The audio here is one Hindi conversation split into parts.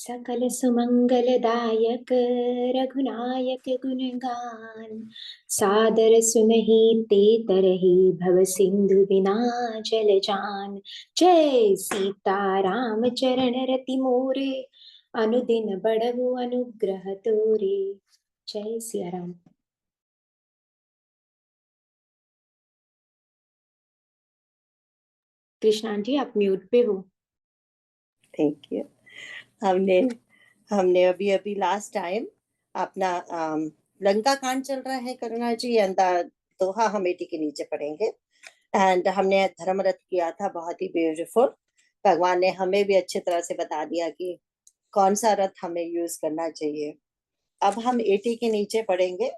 सकल सुमंगलदायक रघुनायक गुणगान सादर सुनहि ते तरहि भव सिंधु बिना जल जान। जय सीता राम चरण रति मोरे अनुदिन बढ़हु अनुग्रह तोरे। जय सिया राम। कृष्णा जी आप म्यूट पे हो। Thank you. हमने हमने अभी अभी लास्ट टाइम अपना लंका कांड चल रहा है करुणा जी, एंड दोहा हम 80 के नीचे पढ़ेंगे। एंड हमने धर्मरथ किया था, बहुत ही ब्यूटीफुल। भगवान ने हमें भी अच्छी तरह से बता दिया कि कौन सा रथ हमें यूज करना चाहिए। अब हम 80 के नीचे पढ़ेंगे।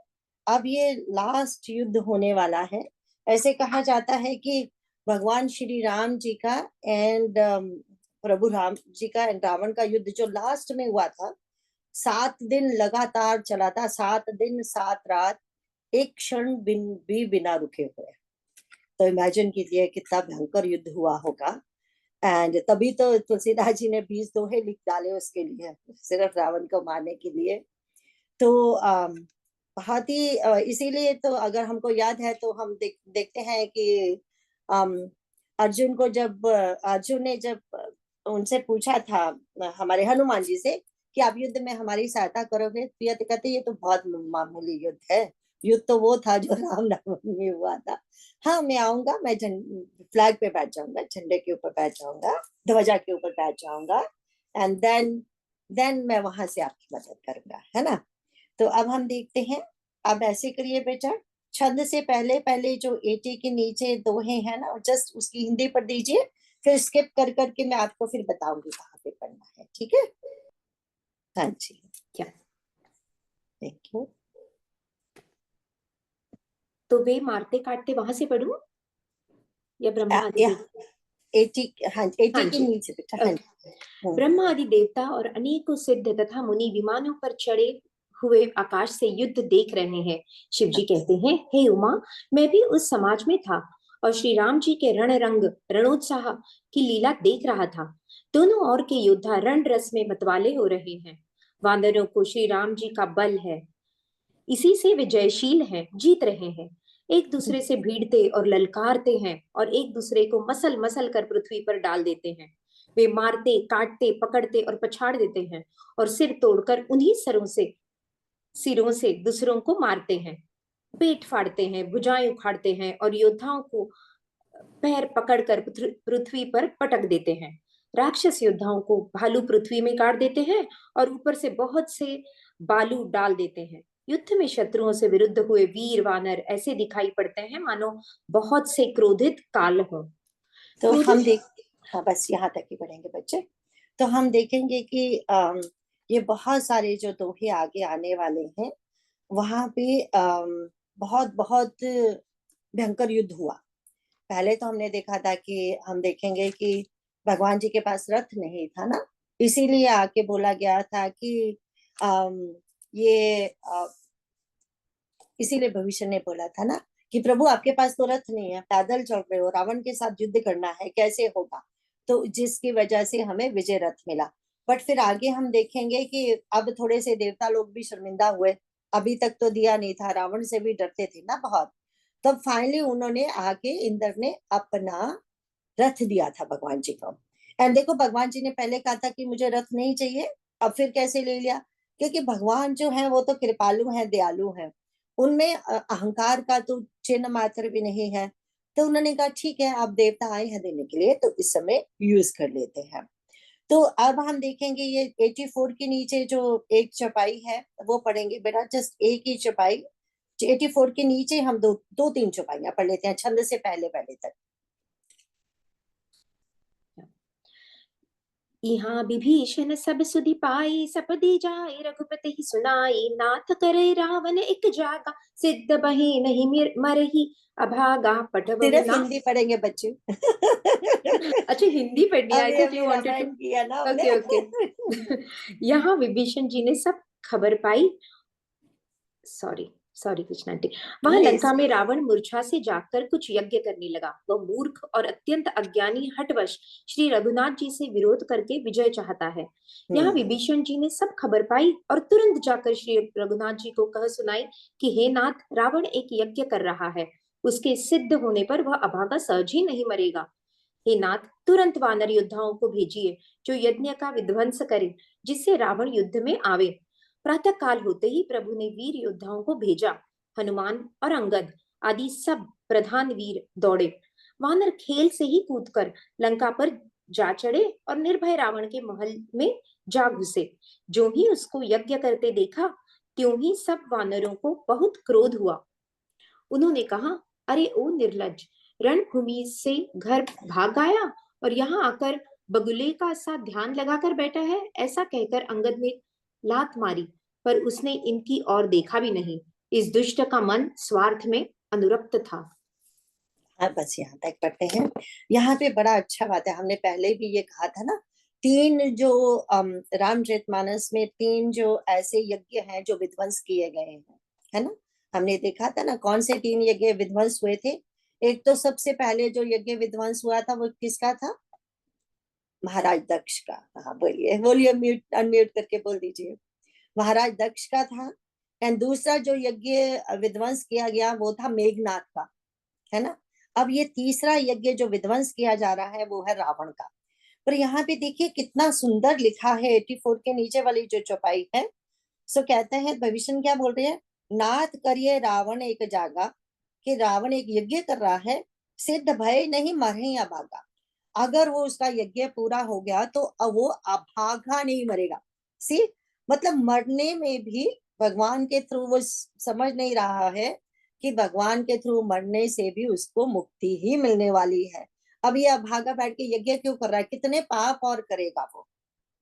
अब ये लास्ट युद्ध होने वाला है। ऐसे कहा जाता है कि भगवान श्री राम जी का एंड प्रभु राम जी का एंड रावण का युद्ध जो लास्ट में हुआ था, 7 दिन लगातार चला था, 7 दिन 7 रात, एक क्षण भी बिना रुके हुए। तो इमेजिन कीजिए कितना भयंकर युद्ध हुआ होगा। एंड तभी तो तुलसीदास जी ने 20 दोहे लिख डाले उसके लिए, सिर्फ रावण को मारने के लिए। तो बहुत ही इसीलिए तो अगर हमको याद है तो हम देखते हैं कि अर्जुन को जब अर्जुन ने जब उनसे पूछा था हमारे हनुमान जी से कि आप युद्ध में हमारी सहायता करोगे, तो ये कहते ये तो बहुत मामूली युद्ध है। युद्ध तो वो था जो राम नवमी में हुआ था। हाँ मैं आऊंगा, मैं फ्लैग पे बैठ जाऊंगा, झंडे के ऊपर बैठ जाऊंगा, ध्वजा के ऊपर बैठ जाऊंगा, एंड देन मैं वहां से आपकी मदद करूंगा, है ना। तो अब हम देखते हैं। अब ऐसे करिए बेटा, छंद से पहले पहले जो 80 के नीचे दोहे हैं ना, जस्ट उसकी हिंदी पढ़ दीजिए, फिर स्किप कर करके मैं आपको फिर बताऊंगी कहाँ पे पढ़ना है, ठीक है। हाँ जी, क्या देखिए। तो वे मारते काटते वहां से पढ़ूं या ब्रह्मा आदि देवता? 80, हाँ 80 हाँ के जी। नीचे बेटा, हाँ जी। ब्रह्मा आदि देवता और अनेकों सिद्ध तथा मुनि विमानों पर चढ़े हुए आकाश से युद्ध देख रहे हैं। शिव जी कहते हैं, हे उमा, मैं भी उस समाज में था और श्री राम जी के रणरंग रणोत्साह की लीला देख रहा था। दोनों ओर के योद्धा रण रस में मतवाले हो रहे हैं। वानरों को श्री राम जी का बल है, इसी से वे जयशील हैं, जीत रहे हैं। एक दूसरे से भीड़ते और ललकारते हैं और एक दूसरे को मसल मसल कर पृथ्वी पर डाल देते हैं। वे मारते काटते पकड़ते और पछाड़ देते हैं और सिर तोड़कर उन्हीं सिरों से दूसरों को मारते हैं। पेट फाड़ते हैं, भुजाएं उखाड़ते हैं और योद्धाओं को पैर पकड़कर पृथ्वी पर पटक देते हैं। राक्षस योद्धाओं को भालू पृथ्वी में गाड़ देते हैं और ऊपर से बहुत से बालू डाल देते हैं। युद्ध में शत्रुओं से विरुद्ध हुए वीर वानर ऐसे दिखाई पड़ते हैं मानो बहुत से क्रोधित काल हो। तो हम क्रोधित। हाँ बस यहाँ तक ही पढ़ेंगे बच्चे। तो हम देखेंगे कि ये बहुत सारे जो दोहे आगे आने वाले हैं, वहां पे बहुत बहुत भयंकर युद्ध हुआ। पहले तो हमने देखा था कि हम देखेंगे कि भगवान जी के पास रथ नहीं था ना, इसीलिए आके बोला गया था कि अम, ये इसीलिए भविष्य ने बोला था ना कि प्रभु आपके पास तो रथ नहीं है, पैदल चल रहे हो, रावण के साथ युद्ध करना है, कैसे होगा। तो जिसकी वजह से हमें विजय रथ मिला। बट फिर आगे हम देखेंगे कि अब थोड़े से देवता लोग भी शर्मिंदा हुए। अभी तक तो दिया नहीं था, रावण से भी डरते थे ना बहुत। तब फाइनली उन्होंने आके इंद्र ने अपना रथ दिया था भगवान जी को। एंड देखो भगवान जी ने पहले कहा था कि मुझे रथ नहीं चाहिए, अब फिर कैसे ले लिया, क्योंकि भगवान जो है वो तो कृपालु है, दयालु है। उनमें अहंकार का तो चिन्ह मात्र भी नहीं है। तो उन्होंने कहा ठीक है, आप देवता आए हैं देने के लिए, तो इस समय यूज कर लेते हैं। तो अब हम देखेंगे ये 84 के नीचे जो एक चौपाई है वो पढ़ेंगे बेटा, जस्ट एक ही चौपाई। 84 के नीचे हम दो तीन चौपाइयां पढ़ लेते हैं छंद से पहले पहले तक। यहाँ विभीषण सब सुधि पाई सपदि जाय रघुपति ही सुनाई नाथ करे रावण एक जागा सिद्ध बही नहीं मरही अभागा पठबहु सिर्फ ना। हिंदी पढ़ेंगे बच्चे। अच्छा हिंदी पढ़नी आई अभी थी अभी यू वांटेड टू। रामायण किया ना हमने। Okay okay. यहाँ विभीषण जी ने सब खबर पाई, सॉरी, सॉरी कृष्णा आंटी। वहां नहीं लंका में रावण मूर्छा से जागकर कुछ यज्ञ करने लगा। वह मूर्ख और अत्यंत अज्ञानी हठवश श्री रघुनाथ जी से विरोध करके विजय चाहता है। यहाँ विभीषण जी ने सब खबर पाई और तुरंत जाकर श्री रघुनाथ जी को कह सुनाई कि हे नाथ, रावण एक यज्ञ कर रहा है। उसके सिद्ध होने पर वह अभागा सहज ही नहीं मरेगा। हे नाथ, तुरंत वानर योद्धाओं को भेजिए जो यज्ञ का विध्वंस करे, जिससे रावण युद्ध में आवे। प्रातः काल होते ही प्रभु ने वीर योद्धाओं को भेजा। हनुमान और अंगद आदि सब प्रधान वीर दौड़े। वानर खेल से ही कूदकर लंका पर जा चढ़े और निर्भय रावण के महल में जा घुसे। जो ही उसको यज्ञ करते देखा, त्यों ही सब वानरों को बहुत क्रोध हुआ। उन्होंने कहा, अरे ओ निर्लज, रणभूमि से घर भाग आया और यहाँ आकर बगुले का सा ध्यान लगाकर बैठा है। ऐसा कहकर अंगद ने लात मारी, पर उसने इनकी ओर देखा भी नहीं। इस दुष्ट का मन स्वार्थ में अनुरक्त था। हाँ, बस यहाँ तक पढ़ते हैं। यहाँ पे बड़ा अच्छा बात है, हमने पहले भी ये कहा था ना, तीन जो रामचरितमानस में तीन जो ऐसे यज्ञ हैं जो विध्वंस किए गए हैं, है ना। हमने देखा था ना कौन से तीन यज्ञ विध्वंस हुए थे। एक तो सबसे पहले जो यज्ञ विध्वंस हुआ था वो किसका था? महाराज दक्ष का। हाँ, बोलिए बोलिए, म्यूट अनम्यूट करके बोल दीजिए। महाराज दक्ष का था। एंड दूसरा जो यज्ञ विध्वंस किया गया वो था मेघनाथ का, है ना। अब ये तीसरा यज्ञ जो विध्वंस किया जा रहा है वो है रावण का। पर यहाँ पे देखिए कितना सुंदर लिखा है 84 के नीचे वाली जो चौपाई है। सो कहते हैं भविष्य क्या बोल रहे हैं, नाथ करिए रावण एक जागा, कि रावण एक यज्ञ कर रहा है, सिद्ध भय नहीं मरे अभागा। अगर वो उसका यज्ञ पूरा हो गया तो अब वो अभागा नहीं मरेगा। सी, मतलब मरने में भी भगवान के थ्रू वो समझ नहीं रहा है कि भगवान के थ्रू मरने से भी उसको मुक्ति ही मिलने वाली है। अब ये अभागा बैठ के यज्ञ क्यों कर रहा है? कितने पाप और करेगा वो,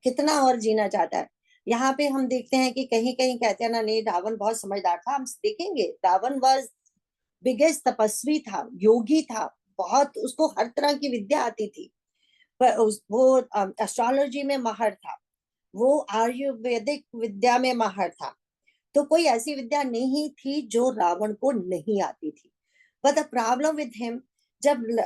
कितना और जीना चाहता है। यहाँ पे हम देखते हैं कि कहीं कहीं कहते हैं ना, नहीं रावण बहुत समझदार था। हम देखेंगे रावण वॉज बिगेस्ट तपस्वी था, योगी था, बहुत उसको हर तरह की विद्या आती थी। पर वो एस्ट्रोलॉजी में माहिर था, वो आयुर्वेदिक विद्या में माहिर था। तो कोई ऐसी विद्या नहीं थी जो रावण को नहीं आती थी। But the problem with him, जब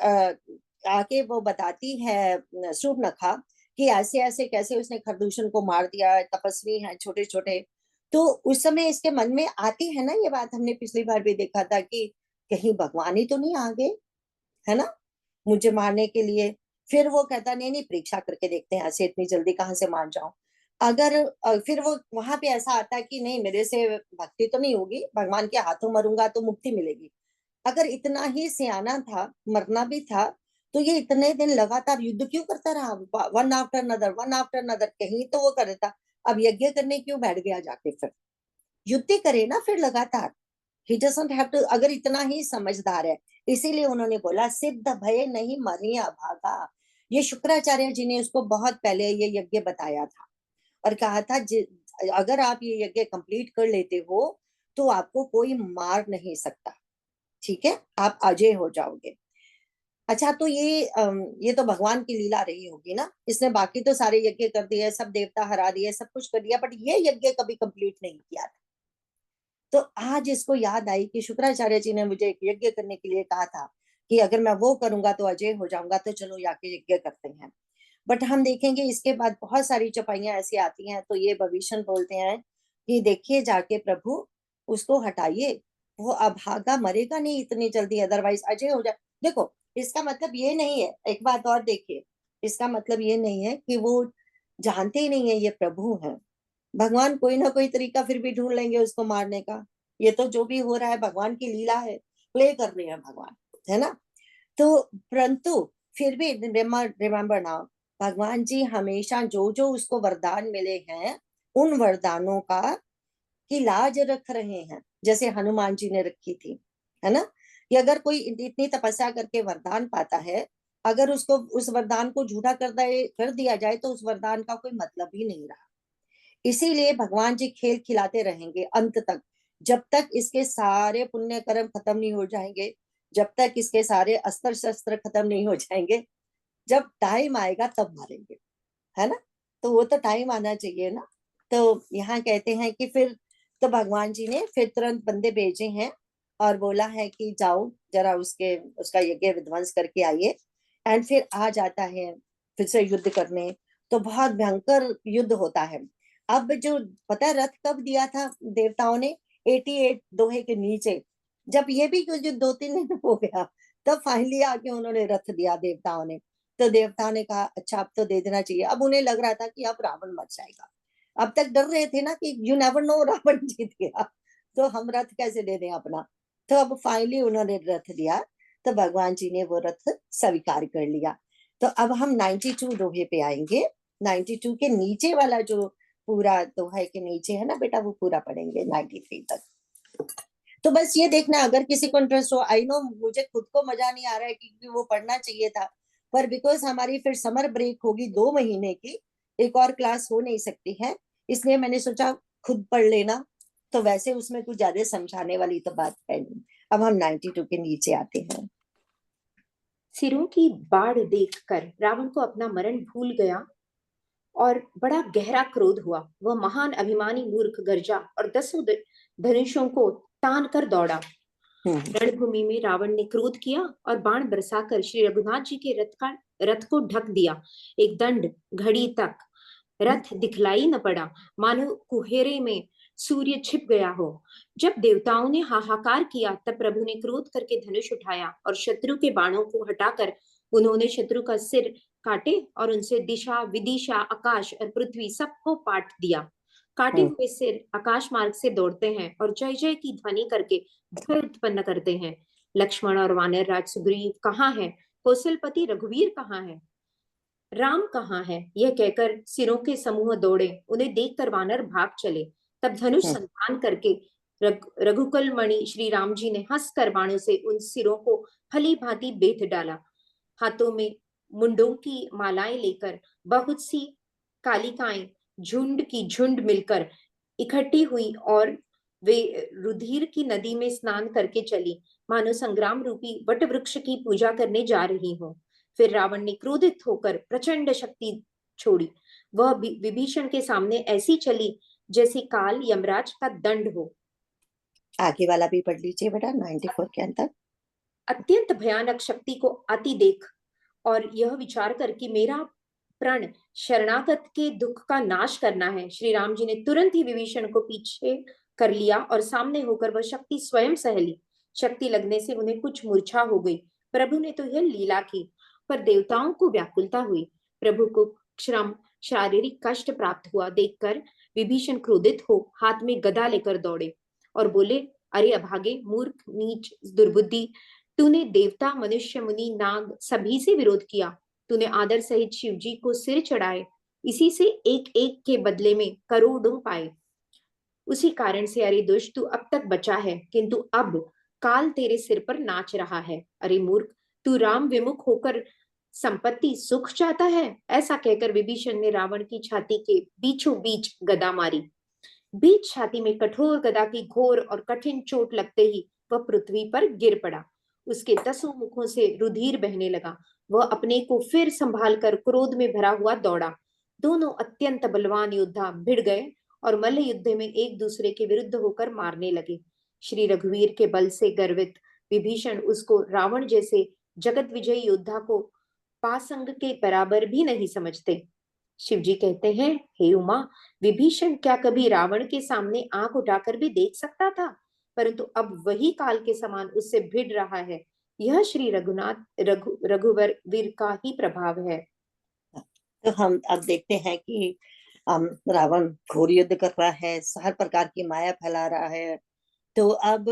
आके वो बताती है शूर्पणखा कि ऐसे ऐसे कैसे उसने खरदूषण को मार दिया, तपस्वी हैं छोटे छोटे, तो उस समय इसके मन में आती है ना ये बात। हमने पिछली बार भी देखा था कि कहीं भगवान ही तो नहीं आ गए, है ना, मुझे मारने के लिए। फिर वो कहता नहीं नहीं, परीक्षा करके देखते हैं, ऐसे इतनी जल्दी कहाँ से मान जाऊं। अगर फिर वो वहां पे ऐसा आता है कि नहीं, मेरे से भक्ति तो नहीं होगी, भगवान के हाथों मरूंगा तो मुक्ति मिलेगी। अगर इतना ही सियाना था, मरना भी था, तो ये इतने दिन लगातार युद्ध क्यों करता रहा? वन आफ्टर नदर, वन आफ्टर नदर, कहीं तो वो कर देता। अब यज्ञ करने क्यों बैठ गया जाके? फिर युद्ध करे ना फिर लगातार। ही डजंट हैव टू, अगर इतना ही समझदार है। इसीलिए उन्होंने बोला सिद्ध भय नहीं मरिया भागा। ये शुक्राचार्य जी ने उसको बहुत पहले ये यज्ञ बताया था और कहा था अगर आप ये यज्ञ कंप्लीट कर लेते हो तो आपको कोई मार नहीं सकता, ठीक है, आप अजय हो जाओगे। अच्छा, तो ये तो भगवान की लीला रही होगी ना, इसने बाकी तो सारे यज्ञ कर दिए, सब देवता हरा दिए, सब कुछ कर दिया, बट ये यज्ञ कभी कंप्लीट नहीं किया था। तो आज इसको याद आई कि शुक्राचार्य जी ने मुझे एक यज्ञ करने के लिए कहा था कि अगर मैं वो करूंगा तो अजय हो जाऊंगा, तो चलो जाके यज्ञ करते हैं। बट हम देखेंगे इसके बाद बहुत सारी चौपाइयां ऐसी आती हैं, तो ये भविष्य बोलते हैं कि देखिए जाके प्रभु उसको हटाइए, वो अभागा मरेगा नहीं इतनी जल्दी, अदरवाइज अजय हो जाए। देखो, इसका मतलब ये नहीं है, एक बात और देखिए, इसका मतलब ये नहीं है कि वो जानते ही नहीं है ये प्रभु है। भगवान कोई ना कोई तरीका फिर भी ढूंढ लेंगे उसको मारने का। ये तो जो भी हो रहा है भगवान की लीला है, प्ले कर रहे हैं भगवान, है ना। तो परंतु फिर भी रिमेम्बर नाउ, भगवान जी हमेशा जो जो उसको वरदान मिले हैं उन वरदानों का की लाज रख रहे हैं, जैसे हनुमान जी ने रखी थी, है ना। कि अगर कोई इतनी तपस्या करके वरदान पाता है, अगर उसको उस वरदान को झूठा कर दिया जाए तो उस वरदान का कोई मतलब ही नहीं रहा। इसीलिए भगवान जी खेल खिलाते रहेंगे अंत तक, जब तक इसके सारे पुण्य कर्म खत्म नहीं हो जाएंगे, जब तक इसके सारे अस्त्र शस्त्र खत्म नहीं हो जाएंगे। जब टाइम आएगा तब मारेंगे, है ना। तो वो तो टाइम आना चाहिए ना। तो यहाँ कहते हैं कि फिर तो भगवान जी ने फिर तुरंत बंदे भेजे हैं और बोला है कि जाओ जरा उसका यज्ञ विध्वंस करके आइए। एंड फिर आ जाता है फिर से युद्ध करने। तो बहुत भयंकर युद्ध होता है। अब जो पता है रथ कब दिया था देवताओं ने? 88 दोहे के नीचे। जब ये भी कुछ 2-3 दिन हो गया, तब फाइनली आके उन्होंने रथ दिया देवताओं ने। तो देवताओं ने कहा अच्छा अब तो दे देना चाहिए। अब उन्हें लग रहा था कि अब रावण मर जाएगा। अब तक डर रहे थे ना कि यू नेवर नो, रावण जीत गया तो हम रथ कैसे दे दें अपना। तो अब फाइनली उन्होंने रथ दिया। तो भगवान जी ने वो रथ स्वीकार कर लिया। तो अब हम 92 दोहे पे आएंगे। 92 के नीचे वाला जो पूरा दोहे के नीचे है ना बेटा, वो पूरा पढ़ेंगे 93 तक। तो बस ये देखना, अगर किसी को इंटरेस्ट हो, आई नो मुझे खुद को मजा नहीं आ रहा है क्योंकि वो पढ़ना चाहिए था, पर बिकॉज हमारी फिर समर ब्रेक होगी 2 महीने की, एक और क्लास हो नहीं सकती है, इसलिए मैंने सोचा खुद पढ़ लेना। तो वैसे उसमें कुछ ज्यादा समझाने वाली तो बात है नहीं। अब हम 92 के नीचे आते हैं। सिरों की बाढ़ देखकर रावण को अपना मरण भूल गया और बड़ा गहरा क्रोध हुआ। वह महान अभिमानी मूर्ख गर्जा और 10 धनुषों को तान कर दौड़ा। हम्म। रणभूमि में रावण ने क्रोध किया और बाण बरसाकर श्री रघुनाथ जी के रथ को ढक दिया। एक दंड घड़ी तक रथ दिखलाई न पड़ा, मानो कुहेरे में सूर्य छिप गया हो। जब देवताओं ने हाहाकार किया तब प्रभु ने क्रोध करके धनुष उठाया और शत्रु के बाणों को हटाकर उन्होंने शत्रु का सिर काटे और उनसे दिशा विदिशा आकाश और पृथ्वी सबको पाट दिया। काटे हम्म। हुए सिर आकाश मार्ग से दौड़ते हैं और जय जय की ध्वनि करके भय उत्पन्न करते हैं। लक्ष्मण और वानर राज सुग्रीव कहाँ है? कौशलपति रघुवीर कहाँ है? राम कहाँ है? यह कहकर सिरों के समूह दौड़े। उन्हें देखकर वानर भाग चले। तब धनुष हम्म। संधान करके रघुकुल मणि श्री राम जी ने हंसकर बाणों से उन सिरों को भली भांति बेध डाला। हाथों में मुंडों की मालाएं लेकर बहुत सी कालिकाएं झुंड की झुंड मिलकर इकट्ठी हुई और वे रुधिर की नदी में स्नान करके चली, मानो संग्राम रूपी वट वृक्ष की पूजा करने जा रही हो। फिर रावण ने क्रोधित होकर प्रचंड शक्ति छोड़ी। वह विभीषण के सामने ऐसी चली जैसे काल यमराज का दंड हो। आगे वाला भी पढ़ लीजिए बेटा 94 के अंदर। अत्यंत भयानक शक्ति को अति देख और यह विचार कर कि मेरा प्रण शरणागत के दुख का नाश करना है, श्री राम जी ने तुरंत ही विभीषण को पीछे कर लिया और सामने होकर वह शक्ति स्वयं सह ली। शक्ति लगने से उन्हें कुछ मूर्छा हो गई। प्रभु ने तो यह लीला की, पर देवताओं को व्याकुलता हुई। प्रभु को श्रम शारीरिक कष्ट प्राप्त हुआ देखकर विभीषण क्रोधित हो हाथ में गदा लेकर दौड़े और बोले, अरे अभागे, मूर्ख, नीच, दुर्बुद्धि, तूने देवता मनुष्य मुनि नाग सभी से विरोध किया। तूने आदर सहित शिव जी को सिर चढ़ाए, इसी से एक एक के बदले में करोड़ों पाए। उसी कारण से अरे दुष्ट, तू अब तक बचा है, किंतु अब काल तेरे सिर पर नाच रहा है। अरे मूर्ख, तू राम विमुख होकर संपत्ति सुख चाहता है? ऐसा कहकर विभीषण ने रावण की छाती के बीचों बीच गदा मारी। बीच छाती में कठोर गदा की घोर और कठिन चोट लगते ही वह पृथ्वी पर गिर पड़ा। उसके 10 मुखों से रुधिर बहने लगा। वह अपने को फिर संभाल कर क्रोध में भरा हुआ दौड़ा। दोनों अत्यंत बलवान योद्धा भिड़ गए और मल्ल युद्ध में एक दूसरे के विरुद्ध होकर मारने लगे। श्री रघुवीर के बल से गर्वित विभीषण उसको रावण जैसे जगत विजयी योद्धा को पासंग के बराबर भी नहीं समझते। शिव जी कहते हैं, हे उमा, विभीषण क्या कभी रावण के सामने आंख उठाकर भी देख सकता था? परंतु अब वही काल के समान उससे भिड़ रहा है। यह श्री रघुवर वीर का ही प्रभाव है। तो हम अब देखते हैं कि रावण घोर युद्ध कर रहा है, हर प्रकार की माया फैला रहा है। तो अब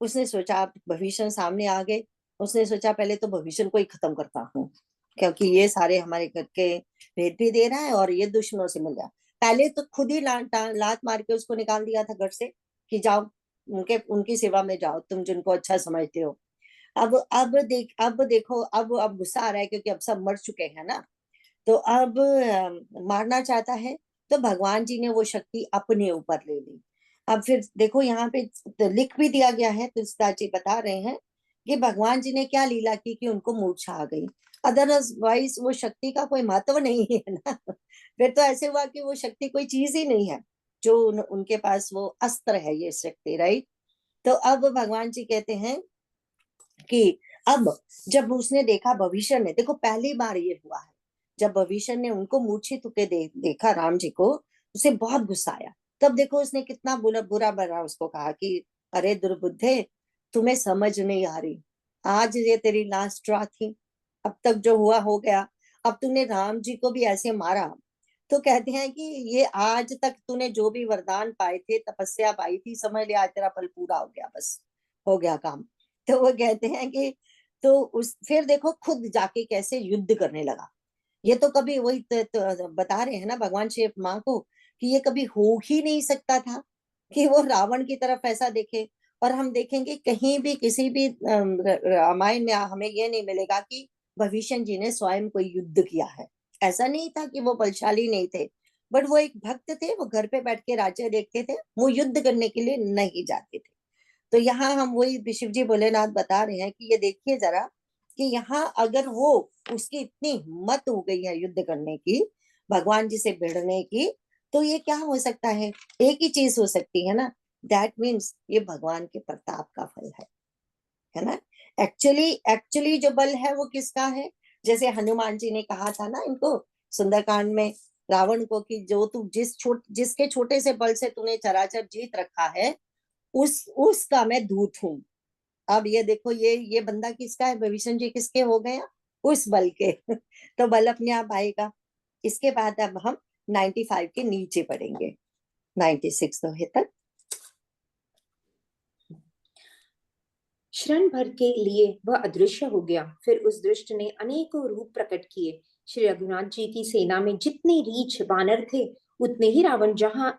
उसने सोचा, अब भविष्य सामने आ गए। उसने सोचा पहले तो भविष्य को ही खत्म करता हूँ, क्योंकि ये सारे हमारे घर के भेद भी दे रहा है और ये दुश्मनों से मिल रहा है। पहले तो खुद ही लात मार के उसको निकाल दिया था घर से कि जाओ उनकी सेवा में जाओ, तुम जिनको अच्छा समझते हो। अब देखो, अब गुस्सा आ रहा है क्योंकि अब सब मर चुके हैं ना। तो अब मारना चाहता है। तो भगवान जी ने वो शक्ति अपने ऊपर ले ली। अब फिर देखो यहाँ पे तो लिख भी दिया गया है, तुलसीदास जी बता रहे हैं कि भगवान जी ने क्या लीला की कि उनको मूर्छा आ गई। अदरवाइज वो शक्ति का कोई महत्व नहीं है ना। फिर तो ऐसे हुआ कि वो शक्ति कोई चीज ही नहीं है। जो उनके पास वो अस्त्र है, ये शक्ति, राइट। तो अब भगवान जी कहते हैं कि अब जब उसने देखा भविष्य ने, देखो पहली बार ये हुआ है जब भविष्य ने उनको मूर्छित होके देखा राम जी को, उसे बहुत गुस्सा आया। तब देखो उसने कितना बुरा बुरा भरा उसको कहा कि अरे दुर्बुद्धे, तुम्हें समझ नहीं आ रही, आज ये तेरी लास्ट स्ट्रॉ थी, अब तक जो हुआ हो गया, अब तूने राम जी को भी ऐसे मारा। तो कहते हैं कि ये आज तक तूने जो भी वरदान पाए थे, तपस्या पाई थी, समझ लिया आज तेरा फल पूरा हो गया, बस हो गया काम। तो वो कहते हैं कि तो उस फिर देखो खुद जाके कैसे युद्ध करने लगा। ये तो कभी वही बता रहे हैं ना भगवान शिव माँ को कि ये कभी हो ही नहीं सकता था कि वो रावण की तरफ ऐसा देखे। और हम देखेंगे कहीं भी किसी भी रामायण में हमें ये नहीं मिलेगा कि भविष्य जी ने स्वयं कोई युद्ध किया है। ऐसा नहीं था कि वो बलशाली नहीं थे, बट वो एक भक्त थे, वो घर पे बैठ के राज्य देखते थे, वो युद्ध करने के लिए नहीं जाते थे। तो यहाँ हम वही शिव जी भोलेनाथ बता रहे हैं कि ये देखिए जरा कि यहाँ अगर वो उसकी इतनी हिम्मत हो गई है युद्ध करने की, भगवान जी से भिड़ने की, तो ये क्या हो सकता है, एक ही चीज हो सकती है ना, दैट मीन्स ये भगवान के प्रताप का फल है ना। एक्चुअली एक्चुअली जो बल है वो किसका है, जैसे हनुमान जी ने कहा था ना इनको सुंदरकांड में रावण को कि जो तू जिसके छोटे से बल से तूने चराचर जीत रखा है, उसका मैं दूत हूँ। अब ये देखो ये बंदा किसका है, भविष्य जी किसके हो गया, उस बल के। तो बल अपने आप आएगा। इसके बाद अब हम 95 के नीचे पढ़ेंगे, 96 तो है तक। क्षण भर के लिए वह अदृश्य हो गया, फिर उस दुष्ट ने अनेकों रूप प्रकट किए। श्री रघुनाथ जी की सेना में जितने रीछ वानर थे, उतने ही रावण जहां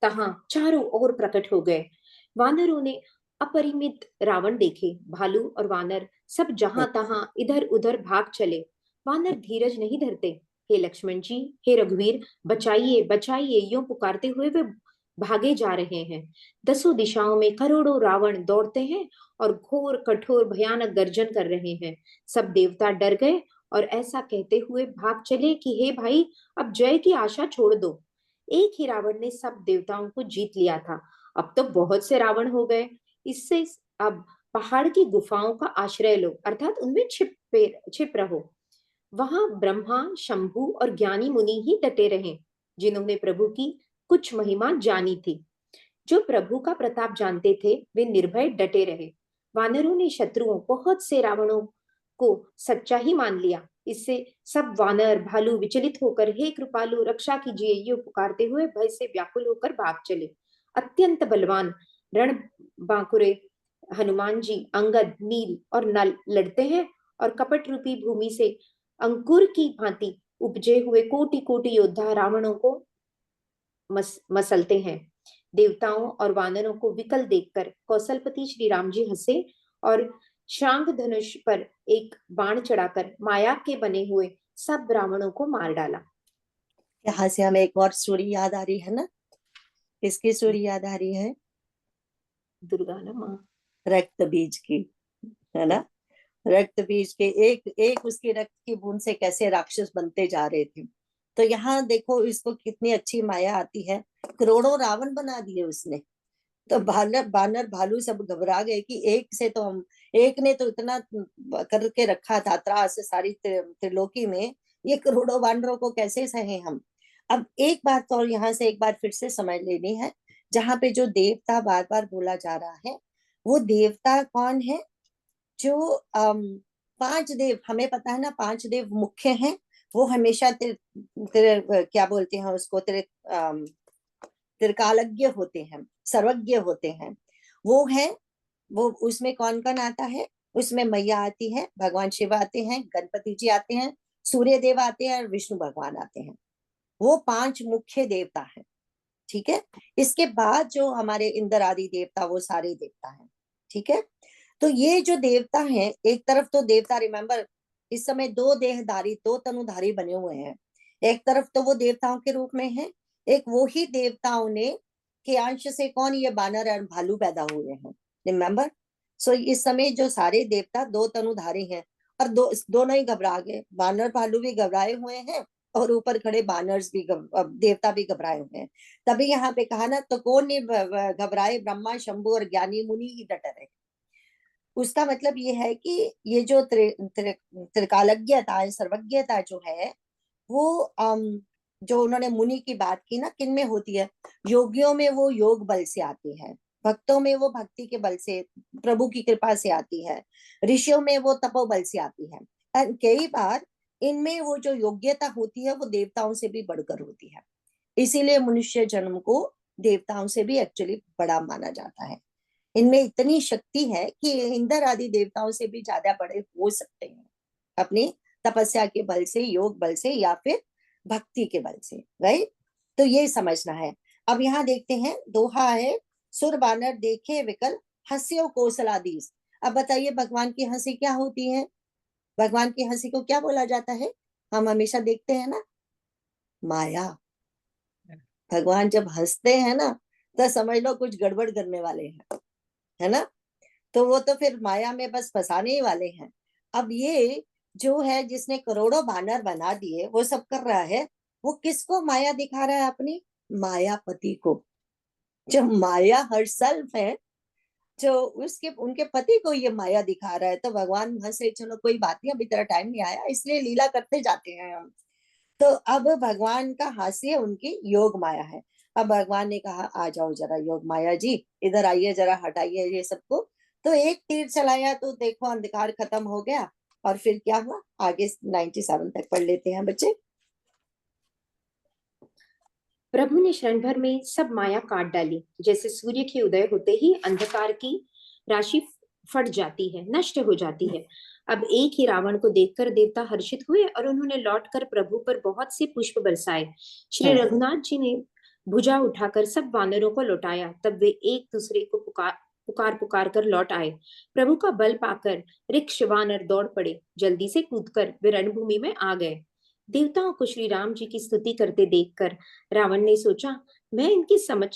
तहां चारों ओर प्रकट हो गए। वानरों ने अपरिमित रावण देखे, भालू और वानर सब जहां तहां इधर उधर भाग चले। वानर धीरज नहीं धरते। हे लक्ष्मण जी, हे रघुवीर, बचाइए बचाइए, यूं पुकारते हुए वे भागे जा रहे हैं। दसों दिशाओं में करोड़ों रावण दौड़ते हैं और घोर कठोर भयानक गर्जन कर रहे हैं। सब देवता डर गए और ऐसा कहते हुए भाग चले कि हे भाई, अब जय की आशा छोड़ दो। एक ही रावण ने सब देवताओं को जीत लिया था, अब तो बहुत से रावण हो गए। इससे अब पहाड़ की गुफाओं का आश्रय लो, अर्थात उनमें छिप रहो। वहां ब्रह्मा, शंभु और ज्ञानी मुनि ही डटे रहे, जिन्होंने प्रभु की कुछ महिमा जानी थी। जो प्रभु का प्रताप जानते थे, वे निर्भय डटे रहे। वानरों ने शत्रुओं बहुत से रावणों को सच्चा ही मान लिया। इससे सब वानर भालू विचलित होकर हे कृपालु रक्षा कीजिए यूं पुकारते हुए भय से व्याकुल होकर भाग चले। अत्यंत बलवान रण बांकुरे हनुमान जी अंगद, नील और नल लड़ते हैं और कपट रूपी भूमि से अंकुर की भांति उपजे हुए कोटि कोटि योद्धा रावणों को मसलते हैं। देवताओं और वानरों को विकल देखकर कौशलपति श्री राम जी हंसे और शांग धनुष पर एक बाण चढ़ाकर माया के बने हुए सब रावणों को मार डाला। यहाँ से हमें एक और स्टोरी याद आ रही है ना, किसकी स्टोरी याद आ रही है, दुर्गा ना माँ, रक्त बीज की, है ना। रक्त बीज के एक एक उसकी रक्त की बूंद से कैसे राक्षस बनते जा रहे थे। तो यहाँ देखो इसको कितनी अच्छी माया आती है, करोड़ों रावण बना दिए उसने। तो बानर बानर भालू सब घबरा गए कि एक से तो हम, एक ने तो इतना करके रखा था त्रास सारी त्रिलोकी में, ये करोड़ों वानरों को कैसे सहे हम। अब एक बात तो और यहाँ से एक बार फिर से समझ लेनी है, जहाँ पे जो देवता बार बार बोला जा रहा है, वो देवता कौन है, जो पांच देव हमें पता है ना, पांच देव मुख्य हैं। वो हमेशा तेरे क्या बोलते हैं उसको, तेरे त्रिकालज्ञ होते हैं, सर्वज्ञ होते हैं। वो है, वो उसमें कौन कौन आता है, उसमें मैया आती है, भगवान शिव आते हैं, गणपति जी आते हैं, सूर्य देव आते हैं और विष्णु भगवान आते हैं। वो पांच मुख्य देवता हैं, ठीक है। इसके बाद जो हमारे इंद्र आदि देवता, वो सारे देवता हैं, ठीक है। तो ये जो देवता हैं, एक तरफ तो देवता, रिमेम्बर इस समय दो देहधारी, दो तनुधारी बने हुए हैं। एक तरफ तो वो देवताओं के रूप में है, एक वो ही देवताओं ने के अंश से कौन, ये बानर और भालू पैदा हुए हैं, रिमेम्बर। सो इस समय जो सारे देवता दो तनुधारी हैं, और दोनों ही घबरा गए, बानर भालू भी घबराए हुए हैं और ऊपर खड़े बानर्स भी देवता भी घबराए हुए हैं। तभी यहाँ पे कहा ना, तो कौन नहीं घबराए, ब्रह्मा शंभु और ज्ञानी मुनि ही डटे रहे। उसका मतलब ये है कि ये जो त्रिकालज्ञता है, सर्वज्ञता जो है, वो जो उन्होंने मुनि की बात की ना, किन में होती है? योगियों में वो योग बल से आती है, भक्तों में वो भक्ति के बल से, प्रभु की कृपा से आती है, ऋषियों में वो तपोबल से आती है। और कई बार इनमें वो जो योग्यता होती है वो देवताओं से भी बढ़कर होती है। इसीलिए मनुष्य जन्म को देवताओं से भी एक्चुअली बड़ा माना जाता है। इनमें इतनी शक्ति है कि इंद्र आदि देवताओं से भी ज्यादा बड़े हो सकते हैं, अपनी तपस्या के बल से, योग बल से, या फिर भक्ति के बल से। राइट? तो ये समझना है। अब यहाँ देखते हैं, दोहा है, सुर बानर देखे विकल, हंस्यो कौशलाधीश। अब बताइए, भगवान की हंसी क्या होती है? भगवान की हंसी को क्या बोला जाता है? हम हमेशा देखते हैं ना, माया। भगवान जब हंसते हैं ना, तो समझ लो कुछ गड़बड़ करने वाले हैं, है ना? तो वो तो फिर माया में बस फंसाने ही वाले हैं। अब ये जो है, जिसने करोड़ों बानर बना दिए, वो सब कर रहा है, वो किसको माया दिखा रहा है? अपनी मायापति को। जो माया हर सेल्फ है, जो उसके उनके पति को ये माया दिखा रहा है। तो भगवान हंसे, चलो कोई बात नहीं, अभी तेरा टाइम नहीं आया, इसलिए लीला करते जाते हैं हम। तो अब भगवान का हास्य उनकी योग माया है। अब भगवान ने कहा, आ जाओ जरा योग माया जी, इधर आइए, जरा हटाइए ये सबको। तो एक तीर चलाया तो देखो अंधकार खत्म हो गया। और फिर क्या हुआ आगे? 97 तक पढ़ लेते हैं बच्चे। प्रभु ने क्षण भर में सब माया काट डाली, जैसे सूर्य के उदय होते ही अंधकार की राशि फट जाती है, नष्ट हो जाती है। अब एक ही रावण को देखकर देवता हर्षित हुए और उन्होंने लौटकर प्रभु पर बहुत से पुष्प बरसाए। श्री रघुनाथ जी ने भुजा उठाकर सब वानरों को लौटाया। तब वे एक दूसरे को पुकार पुकार कर लौट आए। प्रभु का बल पाकर ऋक्ष वानर दौड़ पड़े, जल्दी से कूदकर वे रणभूमि में आ गए। देवताओं को श्री राम जी की स्तुति करते देखकर रावण ने सोचा, मैं इनकी समझ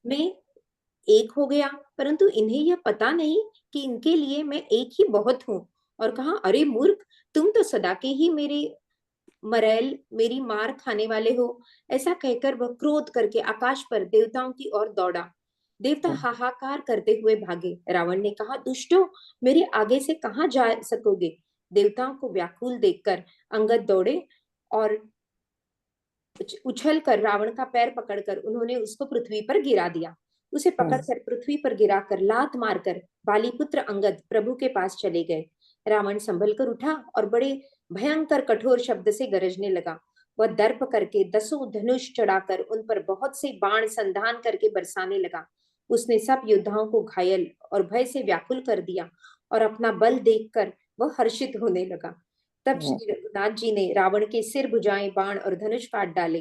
में एक हो गया, परंतु इन्हें यह पता नहीं कि इनके लिए मैं एक ही बहुत हूँ। और कहा, अरे मूर्ख, तुम तो सदा के ही मेरे मरैल, मेरी मार खाने वाले हो। ऐसा कहकर वह क्रोध करके आकाश पर देवताओं की ओर दौड़ा। देवता हाहाकार करते हुए भागे। रावण ने कहा, दुष्टों, मेरे आगे से कहाँ जा सकोगे? देवताओं को व्याकुल देखकर अंगद दौड़े और उछल कर रावण का पैर पकड़कर उन्होंने उसको पृथ्वी पर गिरा दिया। उसे पकड़कर पृथ्वी पर गिराकर लात मारकर बालीपुत्र अंगद प्रभु के पास चले गए। रावण संभल कर उठा और बड़े भयंकर कठोर शब्द से गरजने लगा। वह दर्प करके 10 धनुष चढ़ाकर उन पर बहुत से बाण संधान करके बरसाने लगा। उसने सब योद्धाओं को घायल और भय से व्याकुल कर दिया और अपना बल देखकर वह हर्षित होने लगा। तब श्री रघुनाथ जी ने रावण के सिर, भुजाएं, बाण और धनुष काट डाले,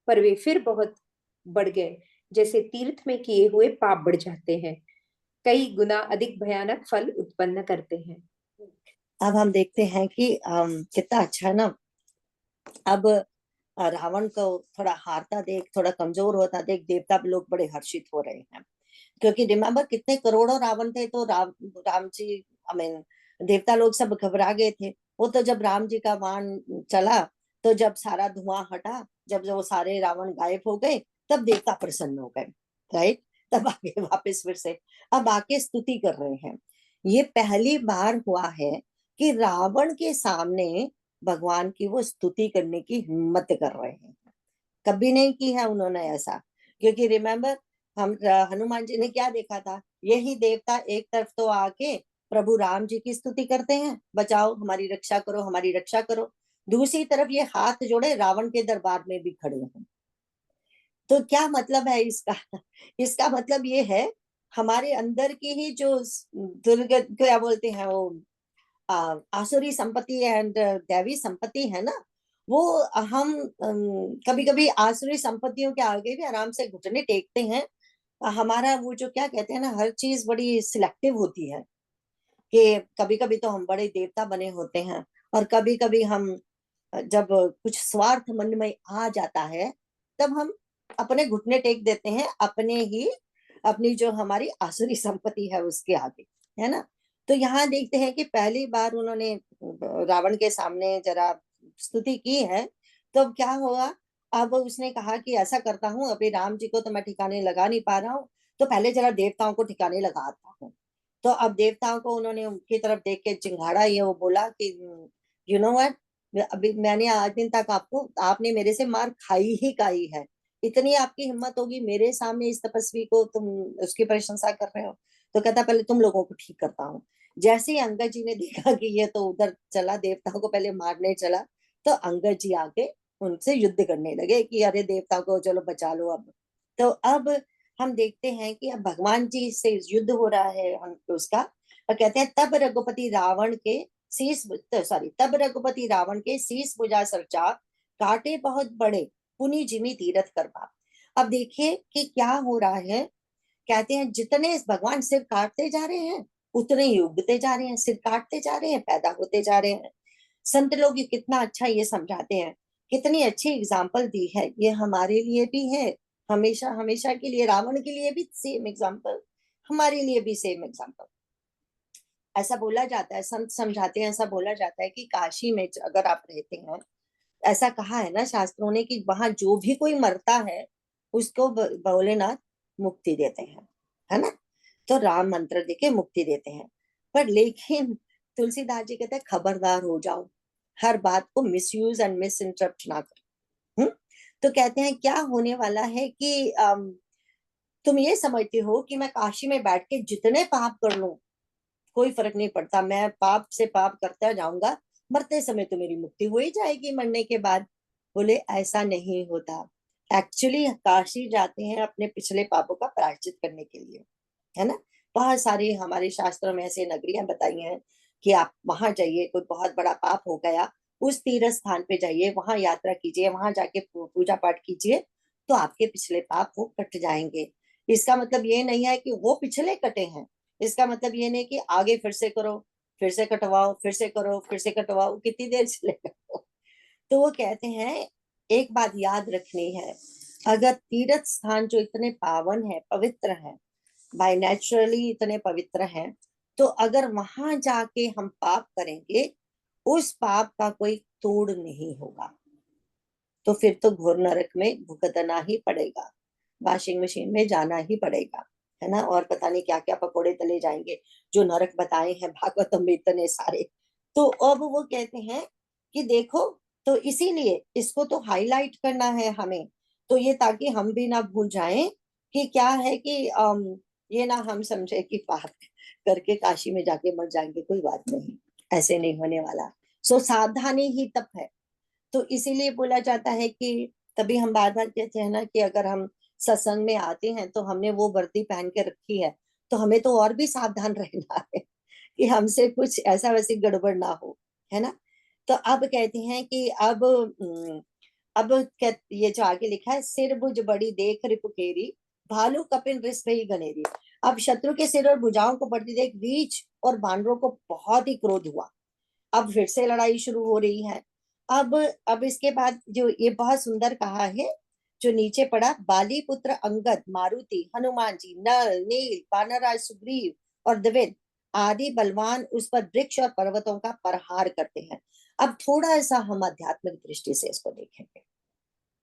पर वे फिर बहुत बढ़ गए, जैसे तीर्थ में किए हुए पाप बढ़ जाते हैं, कई गुना अधिक भयानक फल उत्पन्न करते हैं। अब हम देखते हैं कि कितना अच्छा है ना। अब रावण को थोड़ा हारता देख, थोड़ा कमजोर होता देख, देवता लोग बड़े हर्षित हो रहे हैं। क्योंकि रिमेम्बर, कितने करोड़ों रावण थे, तो राम जी, आई मीन देवता लोग सब घबरा गए थे। वो तो जब राम जी का बाण चला, तो जब सारा धुआं हटा, जब वो सारे रावण गायब हो गए, तब देवता प्रसन्न हो गए। राइट? तब आगे वापस फिर से अब आके स्तुति कर रहे हैं। ये पहली बार हुआ है कि रावण के सामने भगवान की वो स्तुति करने की हिम्मत कर रहे हैं। कभी नहीं की है उन्होंने ऐसा। क्योंकि रिमेम्बर, हम हनुमान जी ने क्या देखा था? यही देवता एक तरफ तो आके प्रभु राम जी की स्तुति करते हैं, बचाओ, हमारी रक्षा करो, हमारी रक्षा करो। दूसरी तरफ ये हाथ जोड़े रावण के दरबार में भी खड़े हैं। तो क्या मतलब है इसका? इसका मतलब ये है, हमारे अंदर की ही जो दुर्गत, क्या बोलते हैं वो, आसुरी संपत्ति एंड दैवी संपत्ति है ना, वो हम कभी कभी आसुरी संपत्तियों के आगे भी आराम से घुटने टेकते हैं। हमारा वो जो क्या कहते हैं ना, हर चीज बड़ी सिलेक्टिव होती है। कि कभी कभी तो हम बड़े देवता बने होते हैं, और कभी कभी हम जब कुछ स्वार्थ मन में आ जाता है, तब हम अपने घुटने टेक देते हैं अपने ही, अपनी जो हमारी आसुरी संपत्ति है उसके आगे, है ना। तो यहाँ देखते हैं कि पहली बार उन्होंने रावण के सामने जरा स्तुति की है, तो अब क्या हुआ, अब उसने कहा कि ऐसा करता हूँ, अभी राम जी को तो मैं ठिकाने लगा नहीं पा रहा हूँ, तो पहले जरा देवताओं को ठिकाने लगाता हूँ। तो अब देवताओं को उन्होंने उनकी तरफ देख के चिंगाड़ा, ये वो बोला कि यू नो व्हाट, अभी मैंने आज दिन तक आपने मेरे से मार खाई ही खाई है, इतनी आपकी हिम्मत होगी मेरे सामने इस तपस्वी को तुम उसकी प्रशंसा कर रहे हो। तो कहता पहले तुम लोगों को ठीक करता हूँ। जैसे ही अंगद जी ने देखा कि ये तो उधर चला, देवताओं को पहले मारने चला, तो अंगद जी आके उनसे युद्ध करने लगे कि अरे देवताओं को चलो बचा लो अब। तो अब हम देखते हैं कि अब भगवान जी से युद्ध हो रहा है हम उसका, और कहते हैं तब रघुपति रावण के शीस भुजा सरचा, काटे बहुत बड़े पुनि जिमि तीरथ करवा। अब देखिए कि क्या हो रहा है, कहते हैं जितने भगवान सिर काटते जा रहे हैं उतने ही उगते जा रहे हैं, सिर काटते जा रहे हैं पैदा होते जा रहे हैं। संत लोग ये कितना अच्छा ये समझाते हैं, कितनी अच्छी एग्जाम्पल दी है, ये हमारे लिए भी है, हमेशा हमेशा के लिए, रावण के लिए भी सेम एग्जाम्पल, हमारे लिए भी सेम एग्जाम्पल। ऐसा बोला जाता है, संत समझाते हैं, ऐसा बोला जाता है कि काशी में अगर आप रहते हैं, ऐसा कहा है ना शास्त्रों ने कि वहां जो भी कोई मरता है उसको भोलेनाथ मुक्ति देते हैं, है ना। तो राम मंत्र देके मुक्ति देते हैं। पर लेकिन तुलसीदास जी कहते हैं खबरदार हो जाओ, हर बात को मिसयूज एंड मिस इंटरप्ट ना करो। तो कहते हैं क्या होने वाला है कि तुम ये समझते हो कि मैं काशी में बैठ के जितने पाप कर लूं कोई फर्क नहीं पड़ता, मैं पाप से पाप करता जाऊंगा, मरते समय तो मेरी मुक्ति हो ही जाएगी मरने के बाद। बोले ऐसा नहीं होता, एक्चुअली काशी जाते हैं अपने पिछले पापों का प्रायश्चित करने के लिए, है ना। बहुत सारी हमारे शास्त्रों में ऐसे नगरियां बताई हैं कि आप वहां जाइए, कोई बहुत बड़ा पाप हो गया, उस तीर्थ स्थान पे जाइए, वहां यात्रा कीजिए, वहां जाके पूजा पाठ कीजिए, तो आपके पिछले पाप वो कट जाएंगे। इसका मतलब ये नहीं है कि वो पिछले कटे हैं, इसका मतलब ये नहीं कि आगे फिर से करो, फिर से कटवाओ, फिर से करो, फिर से कटवाओ, कितनी देर चलेगा। तो वो कहते हैं एक बात याद रखनी है, अगर तीर्थ स्थान जो इतने पावन है, पवित्र है, बाय नेचुरली इतने पवित्र हैं, तो अगर वहां जाके हम पाप करेंगे, उस पाप का कोई तोड़ नहीं होगा, तो फिर तो घोर नरक में भुगतना ही पड़ेगा, वॉशिंग मशीन में जाना ही पड़ेगा, है ना। और पता नहीं क्या क्या पकोड़े तले जाएंगे, जो नरक बताए हैं भागवतम में इतने सारे। तो अब वो कहते हैं कि देखो, तो इसीलिए इसको तो हाईलाइट करना है हमें, तो ये ताकि हम भी ना भूल जाएं कि क्या है कि ये ना हम समझे कि पाप करके काशी में जाके मर जाएंगे, कोई बात नहीं, ऐसे नहीं होने वाला। सो सावधानी ही तप है। तो इसीलिए बोला जाता है कि तभी हम बार बार कहते हैं ना कि अगर हम सत्संग में आते हैं तो हमने वो वर्दी पहन के रखी है, तो हमें तो और भी सावधान रहना है कि हमसे कुछ ऐसा वैसी गड़बड़ ना हो, है ना। तो अब कहते हैं कि ये जो आगे लिखा है, सिर भुज बड़ी देख रिपुकेरी, भालू कपिन रिस भई गनेरी। अब शत्रु के सिर और भुजाओं को बढ़ती देख रीछ और बानरों को बहुत ही क्रोध हुआ। अब फिर से लड़ाई शुरू हो रही है। अब अब इसके बाद जो ये बहुत सुंदर कहा है, जो नीचे पड़ा, बाली पुत्र अंगद, मारुति, हनुमान जी, नल, नील, वानरराज सुग्रीव और द्विविद आदि बलवान उस पर वृक्ष और पर्वतों का प्रहार करते हैं। अब थोड़ा सा हम आध्यात्मिक दृष्टि से इसको देखेंगे,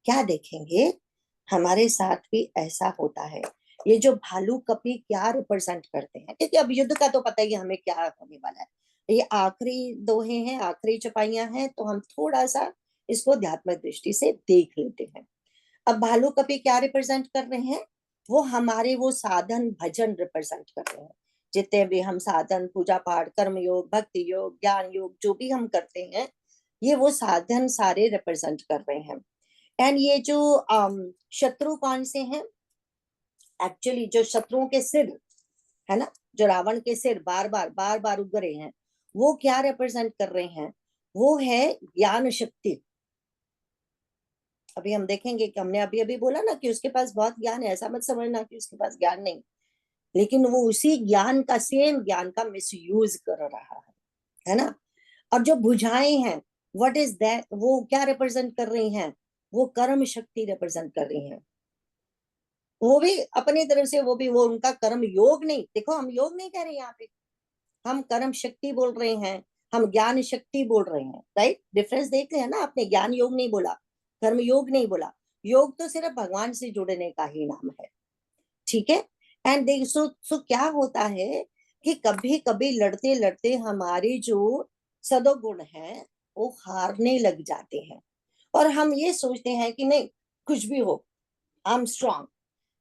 क्या देखेंगे, हमारे साथ भी ऐसा होता है। ये जो भालू कपी क्या रिप्रेजेंट करते हैं, क्योंकि अब युद्ध का तो पता ही हमें क्या होने वाला है, ये आखिरी दोहे हैं, आखिरी चौपाइयां हैं, तो हम थोड़ा सा इसको अध्यात्मिक दृष्टि से देख लेते हैं। अब भालू कपी क्या रिप्रेजेंट कर रहे हैं, वो हमारे वो साधन भजन रिप्रेजेंट कर रहे हैं, जितने भी हम साधन, पूजा पाठ, कर्म योग, भक्ति योग, ज्ञान योग जो भी हम करते हैं, ये वो साधन सारे रिप्रेजेंट कर रहे हैं। एंड ये जो शत्रु कौन से हैं, एक्चुअली जो शत्रुओं के सिर, है ना, जो रावण के सिर बार बार उग रहे हैं, वो क्या रिप्रेजेंट कर रहे हैं, वो है ज्ञान शक्ति। अभी हम देखेंगे कि हमने अभी अभी बोला ना कि उसके पास बहुत ज्ञान है, ऐसा मत समझना कि उसके पास ज्ञान नहीं, लेकिन वो उसी ज्ञान का, सेम ज्ञान का मिसयूज कर रहा है ना। और जो बुझाएं हैं, व्हाट इज दैट, वो क्या रिप्रेजेंट कर रही हैं, वो कर्म शक्ति रिप्रेजेंट कर रही हैं। वो भी अपनी तरफ से, वो भी वो उनका कर्म योग नहीं, देखो हम योग नहीं कह रहे यहाँ पे, हम कर्म शक्ति बोल रहे हैं, हम ज्ञान शक्ति बोल रहे हैं, राइट। डिफरेंस देख रहे हैं ना आपने, ज्ञान योग नहीं बोला, कर्मयोग नहीं बोला, योग तो सिर्फ भगवान से जुड़ने का ही नाम है, ठीक है। एंड सो क्या होता है कि कभी कभी लड़ते लड़ते हमारे जो सदोगुण हैं वो हारने लग जाते हैं, और हम ये सोचते हैं कि नहीं कुछ भी हो, आई एम स्ट्रांग,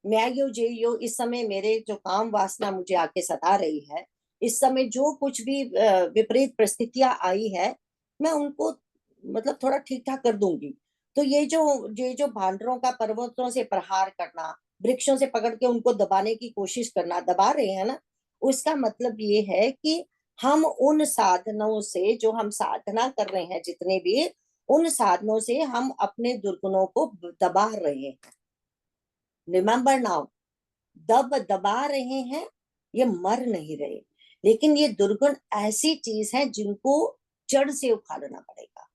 मैं यो जे यो, इस समय मेरे जो काम वासना मुझे आके सता रही है, इस समय जो कुछ भी विपरीत परिस्थितियां आई है, मैं उनको मतलब थोड़ा ठीक ठाक कर दूंगी। तो ये जो भांडरों का पर्वतों से प्रहार करना, वृक्षों से पकड़ के उनको दबाने की कोशिश करना, दबा रहे हैं ना, उसका मतलब ये है कि हम उन साधनों से, जो हम साधना कर रहे हैं जितने भी, उन साधनों से हम अपने दुर्गुणों को दबा रहे हैं। रिमेंबर नाउ, दबा रहे हैं, ये मर नहीं रहे। लेकिन ये दुर्गुण ऐसी चीज है जिनको जड़ से उखाड़ना पड़ेगा,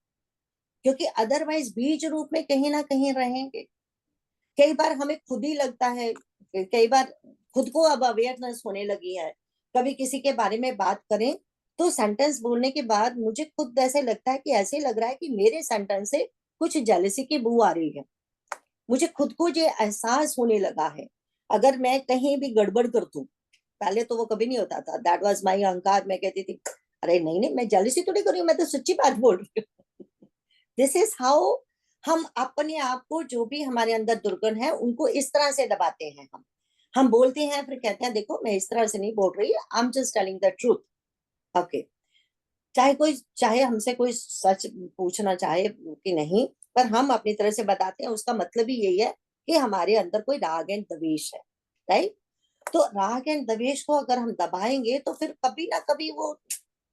क्योंकि अदरवाइज बीज रूप में कहीं ना कहीं रहेंगे। कई बार हमें खुद ही लगता है, कई बार खुद को अब अवेयरनेस होने लगी है, कभी किसी के बारे में बात करें तो सेंटेंस बोलने के बाद मुझे खुद ऐसे लगता है कि ऐसे लग रहा है कि मेरे सेंटेंस से कुछ जेलसी की बू आ रही है। मुझे खुद को ये एहसास होने लगा है, अगर मैं कहीं भी गड़बड़ कर दूं, पहले तो वो कभी नहीं होता था, दैट वाज माय अहंकार, मैं कहती थी अरे नहीं नहीं मैं जेलसी थोड़ी कर रही हूँ, मैं तो सच्ची बात बोल रही हूँ। दिस इज हाउ हम अपने आप को, जो भी हमारे अंदर दुर्गुण है उनको इस तरह से दबाते हैं। हम बोलते हैं फिर कहते हैं देखो मैं इस तरह से नहीं बोल रही, I am just telling the truth. Okay, चाहे हमसे कोई सच पूछना चाहे कि नहीं, पर हम अपनी तरह से बताते हैं, उसका मतलब ही यही है कि हमारे अंदर कोई राग एंड द्वेष है, राइट। तो राग एंड द्वेष को अगर हम दबाएंगे तो फिर कभी ना कभी वो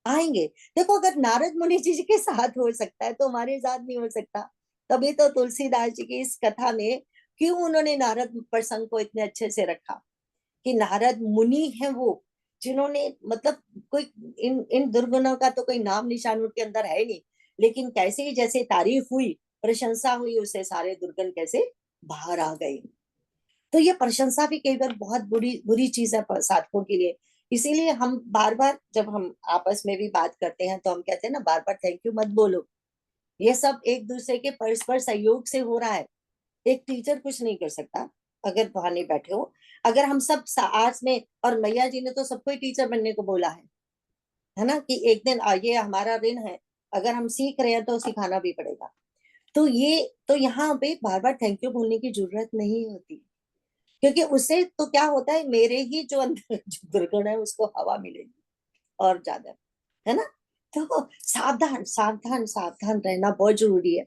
आएंगे। देखो अगर नारद मुनि जी के साथ हो सकता है तो हमारे साथ नहीं हो सकता। तभी तो तुलसीदास जी की इस कथा में क्यों उन्होंने नारद प्रसंग को इतने अच्छे से रखा, कि नारद मुनि है वो जिन्होंने मतलब कोई इन इन दुर्गुणों का तो कोई नाम निशान उनके अंदर है नहीं, लेकिन कैसे ही जैसे तारीफ हुई, प्रशंसा हुई, उससे सारे दुर्गुण कैसे बाहर आ गए। तो ये प्रशंसा भी कई बार बहुत बुरी बुरी चीज है साधकों के लिए। इसीलिए हम बार बार जब हम आपस में भी बात करते हैं तो हम कहते हैं ना, बार बार थैंक यू मत बोलो, ये सब एक दूसरे के परस्पर सहयोग से हो रहा है। एक टीचर कुछ नहीं कर सकता अगर वहां नहीं बैठे हो। अगर हम सब आर्ट्स में, और मैया जी ने तो सबको ही टीचर बनने को बोला है ना, कि एक दिन ये हमारा ऋण है, अगर हम सीख रहे हैं तो सिखाना भी पड़ेगा। तो ये, तो यहाँ पे बार बार थैंक यू बोलने की जरूरत नहीं होती, क्योंकि उससे तो क्या होता है, मेरे ही जो अंदर जो दुर्गुण है उसको हवा मिलेगी और ज्यादा, है ना। तो सावधान सावधान सावधान रहना बहुत जरूरी है।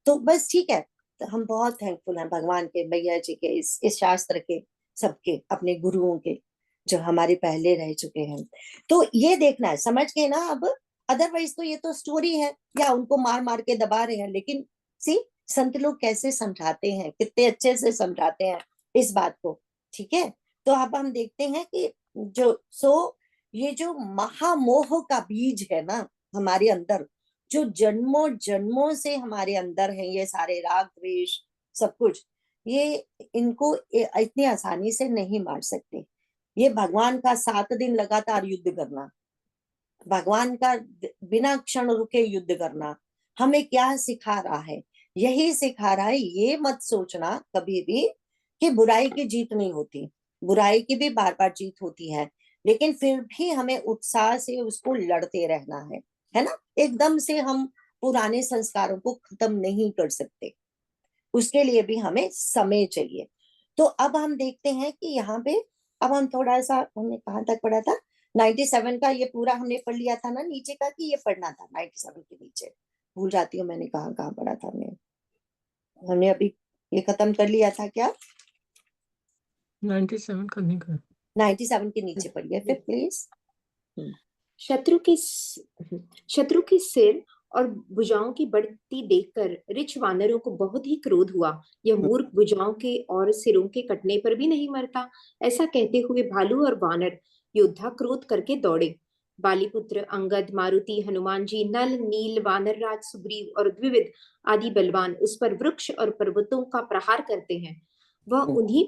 तो बस ठीक है, तो हम बहुत थैंकफुल हैं भगवान के, मैया जी के, इस शास्त्र के, सबके, अपने गुरुओं के जो हमारे पहले रह चुके हैं। तो ये देखना है, समझ के ना अब। अदरवाइज तो ये तो स्टोरी है, या उनको मार मार के दबा रहे हैं, लेकिन सी संत लोग कैसे समझाते हैं, कितने अच्छे से समझाते हैं इस बात को, ठीक है। तो अब हम देखते हैं कि ये जो महामोह का बीज है ना हमारे अंदर, जो जन्मों जन्मों से हमारे अंदर है, ये सारे राग द्वेष सब कुछ, ये इनको इतनी आसानी से नहीं मार सकते। ये भगवान का 7 दिन लगातार युद्ध करना, भगवान का बिना क्षण रुके युद्ध करना, हमें क्या सिखा रहा है? यही सिखा रहा है, ये मत सोचना कभी भी कि बुराई की जीत नहीं होती, बुराई की भी बार बार जीत होती है, लेकिन फिर भी हमें उत्साह से उसको लड़ते रहना है ना। एकदम से हम पुराने संस्कारों को खत्म नहीं कर सकते, उसके लिए भी हमें समय चाहिए। तो अब हम देखते हैं कि यहाँ पे, अब हम थोड़ा सा, हमने कहाँ तक पढ़ा था, 97 का ये पूरा हमने पढ़ लिया था ना नीचे का, कि ये पढ़ना था 97 के नीचे, भूल जाती हूँ मैंने कहाँ कहाँ पढ़ा था। हमने हमने अभी ये खत्म कर लिया था क्या? 97 करने का 97 के नीचे पढ़िए फिर प्लीज। शत्रु के शत्रु के सिर और भुजाओं की बढ़ती देखकर रिच वानरों को बहुत ही क्रोध हुआ। यह मूर्ख भुजाओं के और सिरों के कटने पर भी नहीं मरता। ऐसा कहते हुए भालू और वानर योद्धा क्रोध करके दौड़े। बालीपुत्र अंगद, मारुति, हनुमान जी, नल, नील, वानर राज, सुग्रीव और द्विविद आदि बलवान उस पर वृक्ष और पर्वतों का प्रहार करते हैं। वह उन्हीं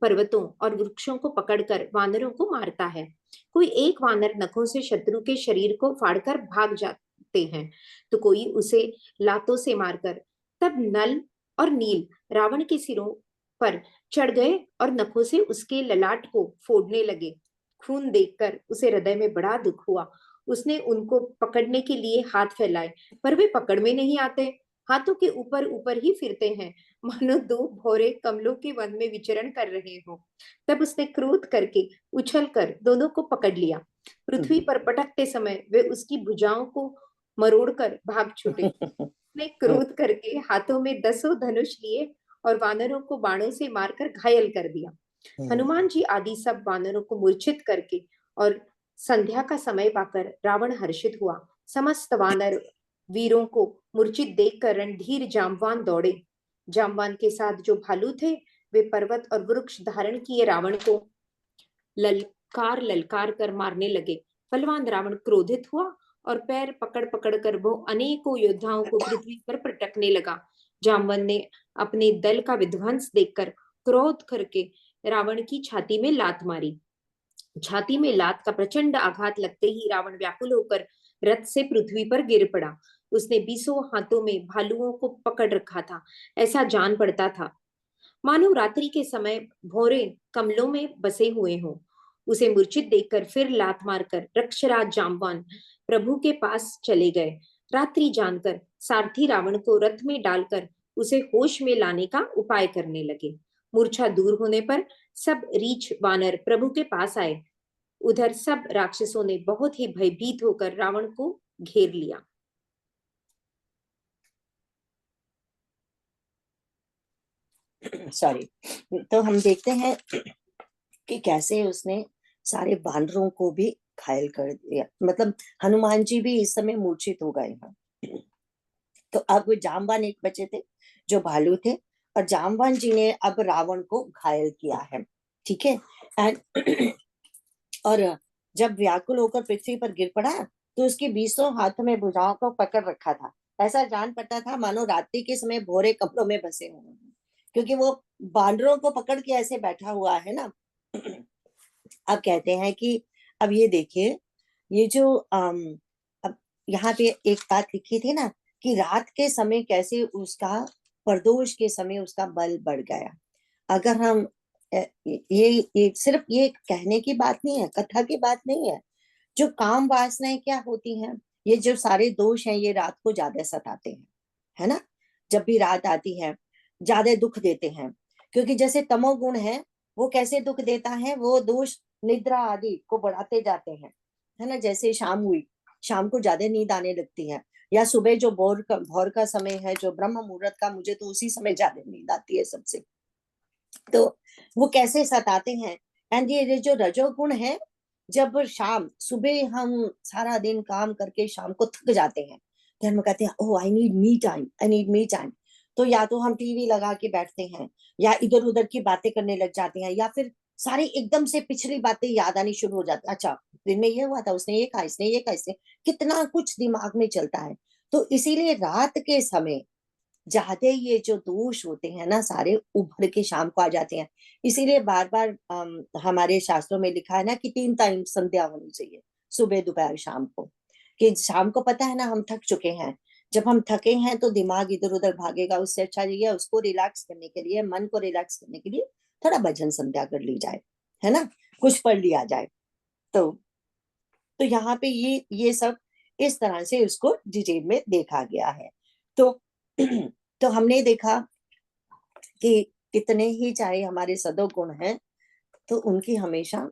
पर्वतों और वृक्षों को पकड़कर वानरों को मारता है। कोई एक वानर नखों से शत्रु के शरीर को फाड़कर भाग जाते हैं, तो कोई उसे लातों से मारकर, तब नल और नील रावण के सिरों पर चढ़ गए और नखों से उसके ललाट को फोड़ने लगे। खून देखकर उसे हृदय में बड़ा दुख हुआ। उसने उनको पकड़ने के लिए हाथ फैलाए, पर वे पकड़ में नहीं आते, हाथों के ऊपर ऊपर ही फिरते हैं, मानो दो भौरे कमलों के वन में विचरण कर रहे हो। तब उसने क्रोध करके उछल कर दोनों को पकड़ लिया। पृथ्वी पर पटकते समय वे उसकी भुजाओं को मरोड़कर भाग छूटे। उसने क्रोध करके हाथों में 10 धनुष लिए और वानरों को बाणों से मारकर घायल कर दिया। हनुमान जी आदि सब वानरों को मूर्छित करके और संध्या का समय पाकर रावण हर्षित हुआ। समस्त वानर वीरों को मूर्छित देखकर रणधीर जामवान दौड़े। जामवान के साथ जो भालू थे वे पर्वत और वृक्ष धारण किए रावण को ललकार ललकार कर मारने लगे। बलवान रावण क्रोधित हुआ और पैर पकड़ पकड़ कर वो अनेकों योद्धाओं को पृथ्वी पर पटकने लगा। जामवन ने अपने दल का विध्वंस देखकर क्रोध करके रावण की छाती में लात मारी। छाती में लात का प्रचंड आघात लगते ही रावण व्याकुल होकर रथ से पृथ्वी पर गिर पड़ा। उसने 20 हाथों में भालुओं को पकड़ रखा था, ऐसा जान पड़ता था मानो रात्रि के समय भौरे कमलों में बसे हुए हों। उसे मूर्छित देखकर फिर लात मारकर रक्षराज जामवान प्रभु के पास चले गए। रात्रि जानकर सारथी रावण को रथ में डालकर उसे होश में लाने का उपाय करने लगे। मूर्छा दूर होने पर सब रीछ वानर प्रभु के पास आए। उधर सब राक्षसों ने बहुत ही भयभीत होकर रावण को घेर लिया। सॉरी। तो हम देखते हैं कि कैसे उसने सारे वानरों को भी घायल कर दिया, मतलब हनुमान जी भी इस समय मूर्छित हो गए हैं। तो अब जामवान एक बचे थे जो भालू थे, और जामवान जी ने अब रावण को घायल किया है, ठीक है। एंड और जब व्याकुल होकर पृथ्वी पर गिर पड़ा तो उसके 20 हाथ में भुजाओं को पकड़ रखा था। ऐसा जान पड़ता था मानो रात्रि के समय भोरे कपड़ों में बसे हुए हैं, क्योंकि वो बांदरों को पकड़ के ऐसे बैठा हुआ है ना। अब कहते हैं कि अब ये देखिए, ये जो अब यहाँ पे एक बात लिखी थी ना कि रात के समय कैसे उसका, प्रदोष के समय उसका बल बढ़ गया। अगर हम ये सिर्फ ये कहने की बात नहीं है, कथा की बात नहीं है। जो काम वासनाएं क्या होती हैं, ये जो सारे दोष हैं, ये रात को ज्यादा सताते हैं, है ना। जब भी रात आती है ज्यादा दुख देते हैं, क्योंकि जैसे तमोगुण है वो कैसे दुख देता है, वो दोष निद्रा आदि को बढ़ाते जाते हैं, है ना। जैसे शाम हुई, शाम को ज्यादा नींद आने लगती है, या सुबह जो भोर का समय है, जो ब्रह्म मुहूर्त का, मुझे तो उसी समय ज्यादा नींद आती है सबसे। तो वो कैसे सताते हैं। एंड ये जो रजोगुण है, जब शाम सुबह हम सारा दिन काम करके शाम को थक जाते हैं, तो हम कहते हैं oh I need me time, I need me time. तो या तो हम टीवी लगा के बैठते हैं, या इधर उधर की बातें करने लग जाते हैं, या फिर सारी एकदम से पिछली बातें याद आनी शुरू हो जाती है। अच्छा दिन में ये हुआ था, उसने ये कहा, इसने ये कहा, इसने कितना कुछ दिमाग में चलता है। तो इसीलिए रात के समय ज्यादा ये जो दोष होते हैं ना, सारे उभर के शाम को आ जाते हैं। इसीलिए बार बार हमारे शास्त्रों में लिखा है ना कि 3 टाइम संध्या होनी चाहिए, सुबह दोपहर शाम को। कि शाम को पता है ना हम थक चुके हैं, जब हम थके हैं तो दिमाग इधर उधर भागेगा, उससे अच्छा ये उसको रिलैक्स करने के लिए, मन को रिलैक्स करने के लिए थोड़ा भजन संध्या कर ली जाए, है ना, कुछ पढ़ लिया जाए। तो यहाँ पे ये सब इस तरह से उसको डिटेल में देखा गया है। तो तो हमने देखा कि कितने ही चाहे हमारे सदो गुण हैं, तो उनकी हमेशा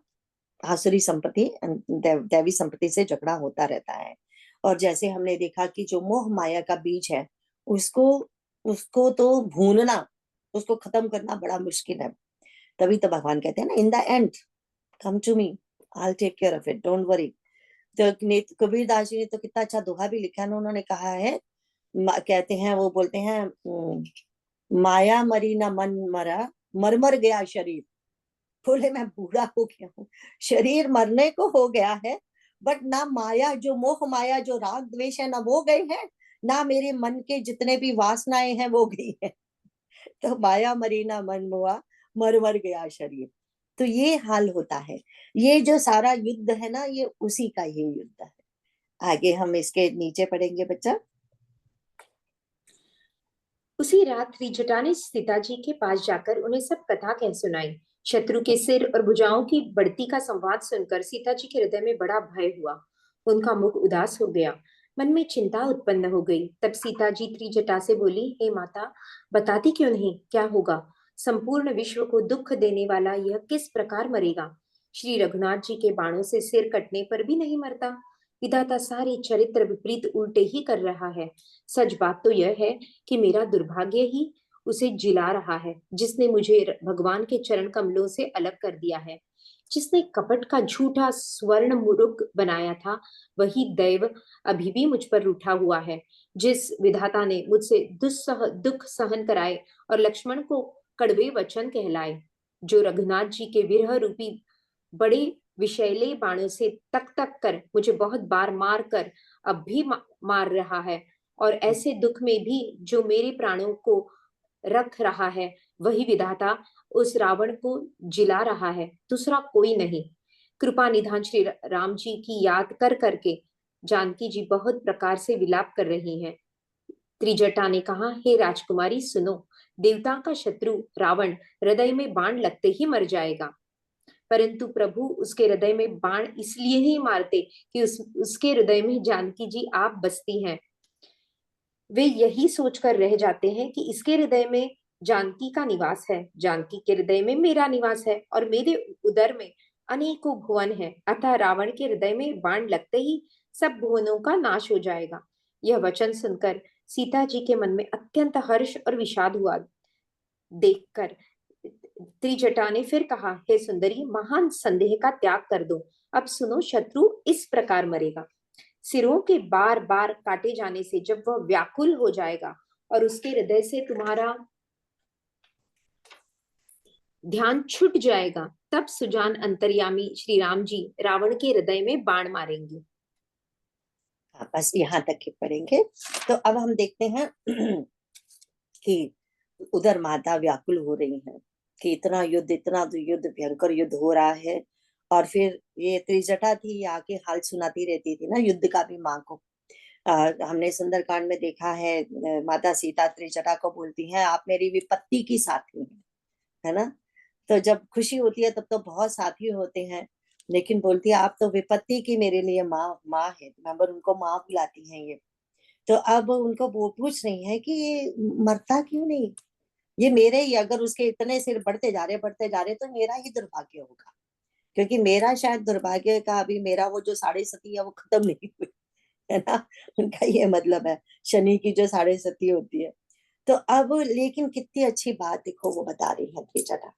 आसुरी संपत्ति दैवी संपत्ति से झगड़ा होता रहता है। और जैसे हमने देखा कि जो मोह माया का बीज है, उसको उसको तो भूनना, उसको खत्म करना बड़ा मुश्किल है। तभी तो भगवान कहते हैं ना, in the end come to me, I will take care of it, don't worry. तो कबीर दास जी ने तो कितना अच्छा दोहा भी लिखा है ना, उन्होंने कहा है, कहते हैं, वो बोलते हैं माया मरी ना मन मरा, मर मर गया शरीर। बोले मैं बूढ़ा हो गया हूँ, शरीर मरने को हो गया है, बट ना माया, जो मोह माया, जो राग द्वेष है ना वो गए हैं, ना मेरे मन के जितने भी वासनाएं हैं वो गई है। तो माया मरी ना मन मुआ, मर मर गया शरीर। तो ये हाल होता है। ये जो सारा युद्ध है ना, ये उसी का ही युद्ध है। आगे हम इसके नीचे पढ़ेंगे बच्चा। उसी रात त्रिजटा ने सीता जी के पास जाकर उन्हें सब कथा कह सुनाई। शत्रु के सिर और भुजाओं की बढ़ती का संवाद सुनकर सीता जी के हृदय में बड़ा भय हुआ। उनका मुख उदास हो गया, मन में चिंता उत्पन्न हो गई। तब सीता जी त्रिजटा से बोली, हे माता, बताती क्यों नहीं, क्या होगा? संपूर्ण विश्व को दुख देने वाला यह किस प्रकार मरेगा? श्री रघुनाथ जी के बाणों से सिर कटने पर भी नहीं मरता। विधाता सारे चरित्र विपरीत उल्टे ही कर रहा है। सच बात तो यह है कि मेरा दुर्भाग्य ही उसे जिला रहा है, जिसने मुझे भगवान के चरण कमलों से अलग कर दिया है। जिसने कपट का झूठा स्वर्ण मुरुग बनाया था, वही दैव अभी भी मुझ पर रूठा हुआ है। जिस विधाता ने मुझसे दुस्सह दुख सहन कराए और लक्ष्मण को कड़वे वचन कहलाए, जो रघुनाथ जी के विरह रूपी बड़े विषैले बाणों से तक तक कर मुझे बहुत बार मार कर अब भी मार रहा है, और ऐसे दुख में भी जो मेरे प्राणों को रख रहा है, वही विधाता उस रावण को जिला रहा है, दूसरा कोई नहीं। कृपा निधान श्री राम जी की याद कर करके जानकी जी बहुत प्रकार से विलाप कर रही हैं। त्रिजटा ने कहा, हे राजकुमारी सुनो, देवता का शत्रु रावण हृदय में बाण लगते ही मर जाएगा, परंतु प्रभु उसके हृदय में बाण इसलिए ही मारते कि उसके हृदय में जानकी जी आप बसती हैं। वे यही सोचकर रह जाते हैं कि इसके हृदय में जानकी का निवास है, जानकी के हृदय में मेरा निवास है, और मेरे उदर में अनेकों भुवन है। अतः रावण के हृदय में बाण लगते ही सब भुवनों का नाश हो जाएगा। यह वचन सुनकर सीता जी के मन में अत्यंत हर्ष और विषाद हुआ। देखकर त्रिजटा ने फिर कहा, हे सुंदरी, महान संदेह का त्याग कर दो। अब सुनो, शत्रु इस प्रकार मरेगा। सिरों के बार बार काटे जाने से जब वह व्याकुल हो जाएगा और उसके हृदय से तुम्हारा ध्यान छूट जाएगा, तब सुजान अंतर्यामी श्री राम जी रावण के हृदय में बाण मारेंगे। हाँ, बस यहाँ तक के पढ़ेंगे। तो अब हम देखते हैं कि उधर माता व्याकुल हो रही हैं कि इतना युद्ध भयंकर युद्ध हो रहा है। और फिर ये त्रिजटा थी, ये आके हाल सुनाती रहती थी ना युद्ध का भी माँ को। हमने सुंदरकांड में देखा है, माता सीता त्रिजटा को बोलती हैं, आप मेरी विपत्ति की साथी हैं, है ना। तो जब खुशी होती है तब तो बहुत साथी होते हैं, लेकिन बोलती है आप तो विपत्ति की मेरे लिए माँ माँ है, मेंबर उनको माँ बुलाती हैं ये। तो अब उनको वो पूछ रही है कि ये मरता क्यों नहीं, ये मेरे ही, अगर उसके इतने सिर बढ़ते जा रहे तो मेरा ही दुर्भाग्य होगा, क्योंकि मेरा शायद दुर्भाग्य का अभी मेरा वो जो साढ़े सती है वो खत्म नहीं हुई, है ना। उनका ये मतलब है, शनि की जो साढ़े सती होती है। तो अब लेकिन कितनी अच्छी बात देखो वो बता रही है त्रिजटा।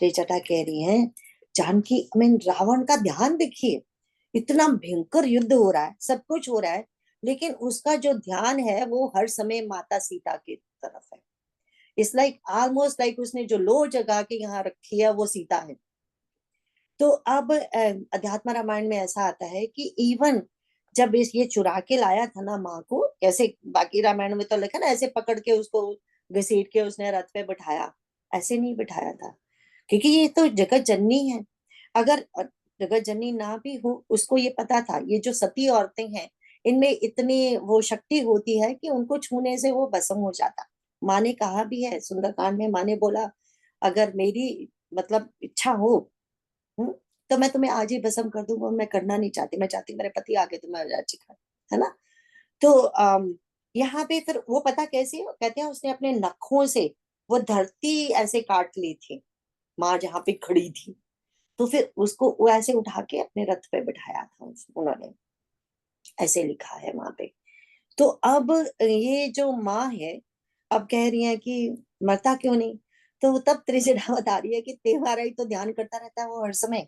त्रिजटा कह रही है, जानकी मीन रावण का ध्यान देखिए, इतना भयंकर युद्ध हो रहा है, सब कुछ हो रहा है, लेकिन उसका जो ध्यान है वो हर समय माता सीता की तरफ है। इट्स लाइक ऑलमोस्ट लाइक उसने जो लो जगह के यहाँ रखी है वो सीता है। तो अब अध्यात्म रामायण में ऐसा आता है कि इवन जब इस ये चुरा के लाया था ना माँ को, ऐसे बाकी रामायण में तो लिखा ना ऐसे पकड़ के उसको घसीट के उसने रथ पे बिठाया, ऐसे नहीं बिठाया था, क्योंकि ये तो जगत जननी है। अगर जगत जननी ना भी हो, उसको ये पता था ये जो सती औरतें हैं इनमें इतनी वो शक्ति होती है कि उनको छूने से वो भस्म हो जाता। माँ ने कहा भी है सुंदरकांड में, माँ ने बोला अगर मेरी मतलब इच्छा हो, हम्म, तो मैं तुम्हें आज ही भस्म कर दूंगा, मैं करना नहीं चाहती, मैं चाहती मेरे पति आगे तुम्हें राज्य खाए, है ना। तो यहाँ पे फिर वो पता कैसे कहते हैं, उसने अपने नखों से वो धरती ऐसे काट ली थी, माँ जहाँ पे खड़ी थी, तो फिर उसको वो ऐसे उठा के अपने रथ पे बिठाया था उन्होंने, ऐसे लिखा है वहां पे। तो अब ये जो माँ है, अब कह रही है कि मरता क्यों नहीं, तो तब त्रिजटा बता रही है कि तुम्हारा ही तो ध्यान करता रहता है वो हर समय,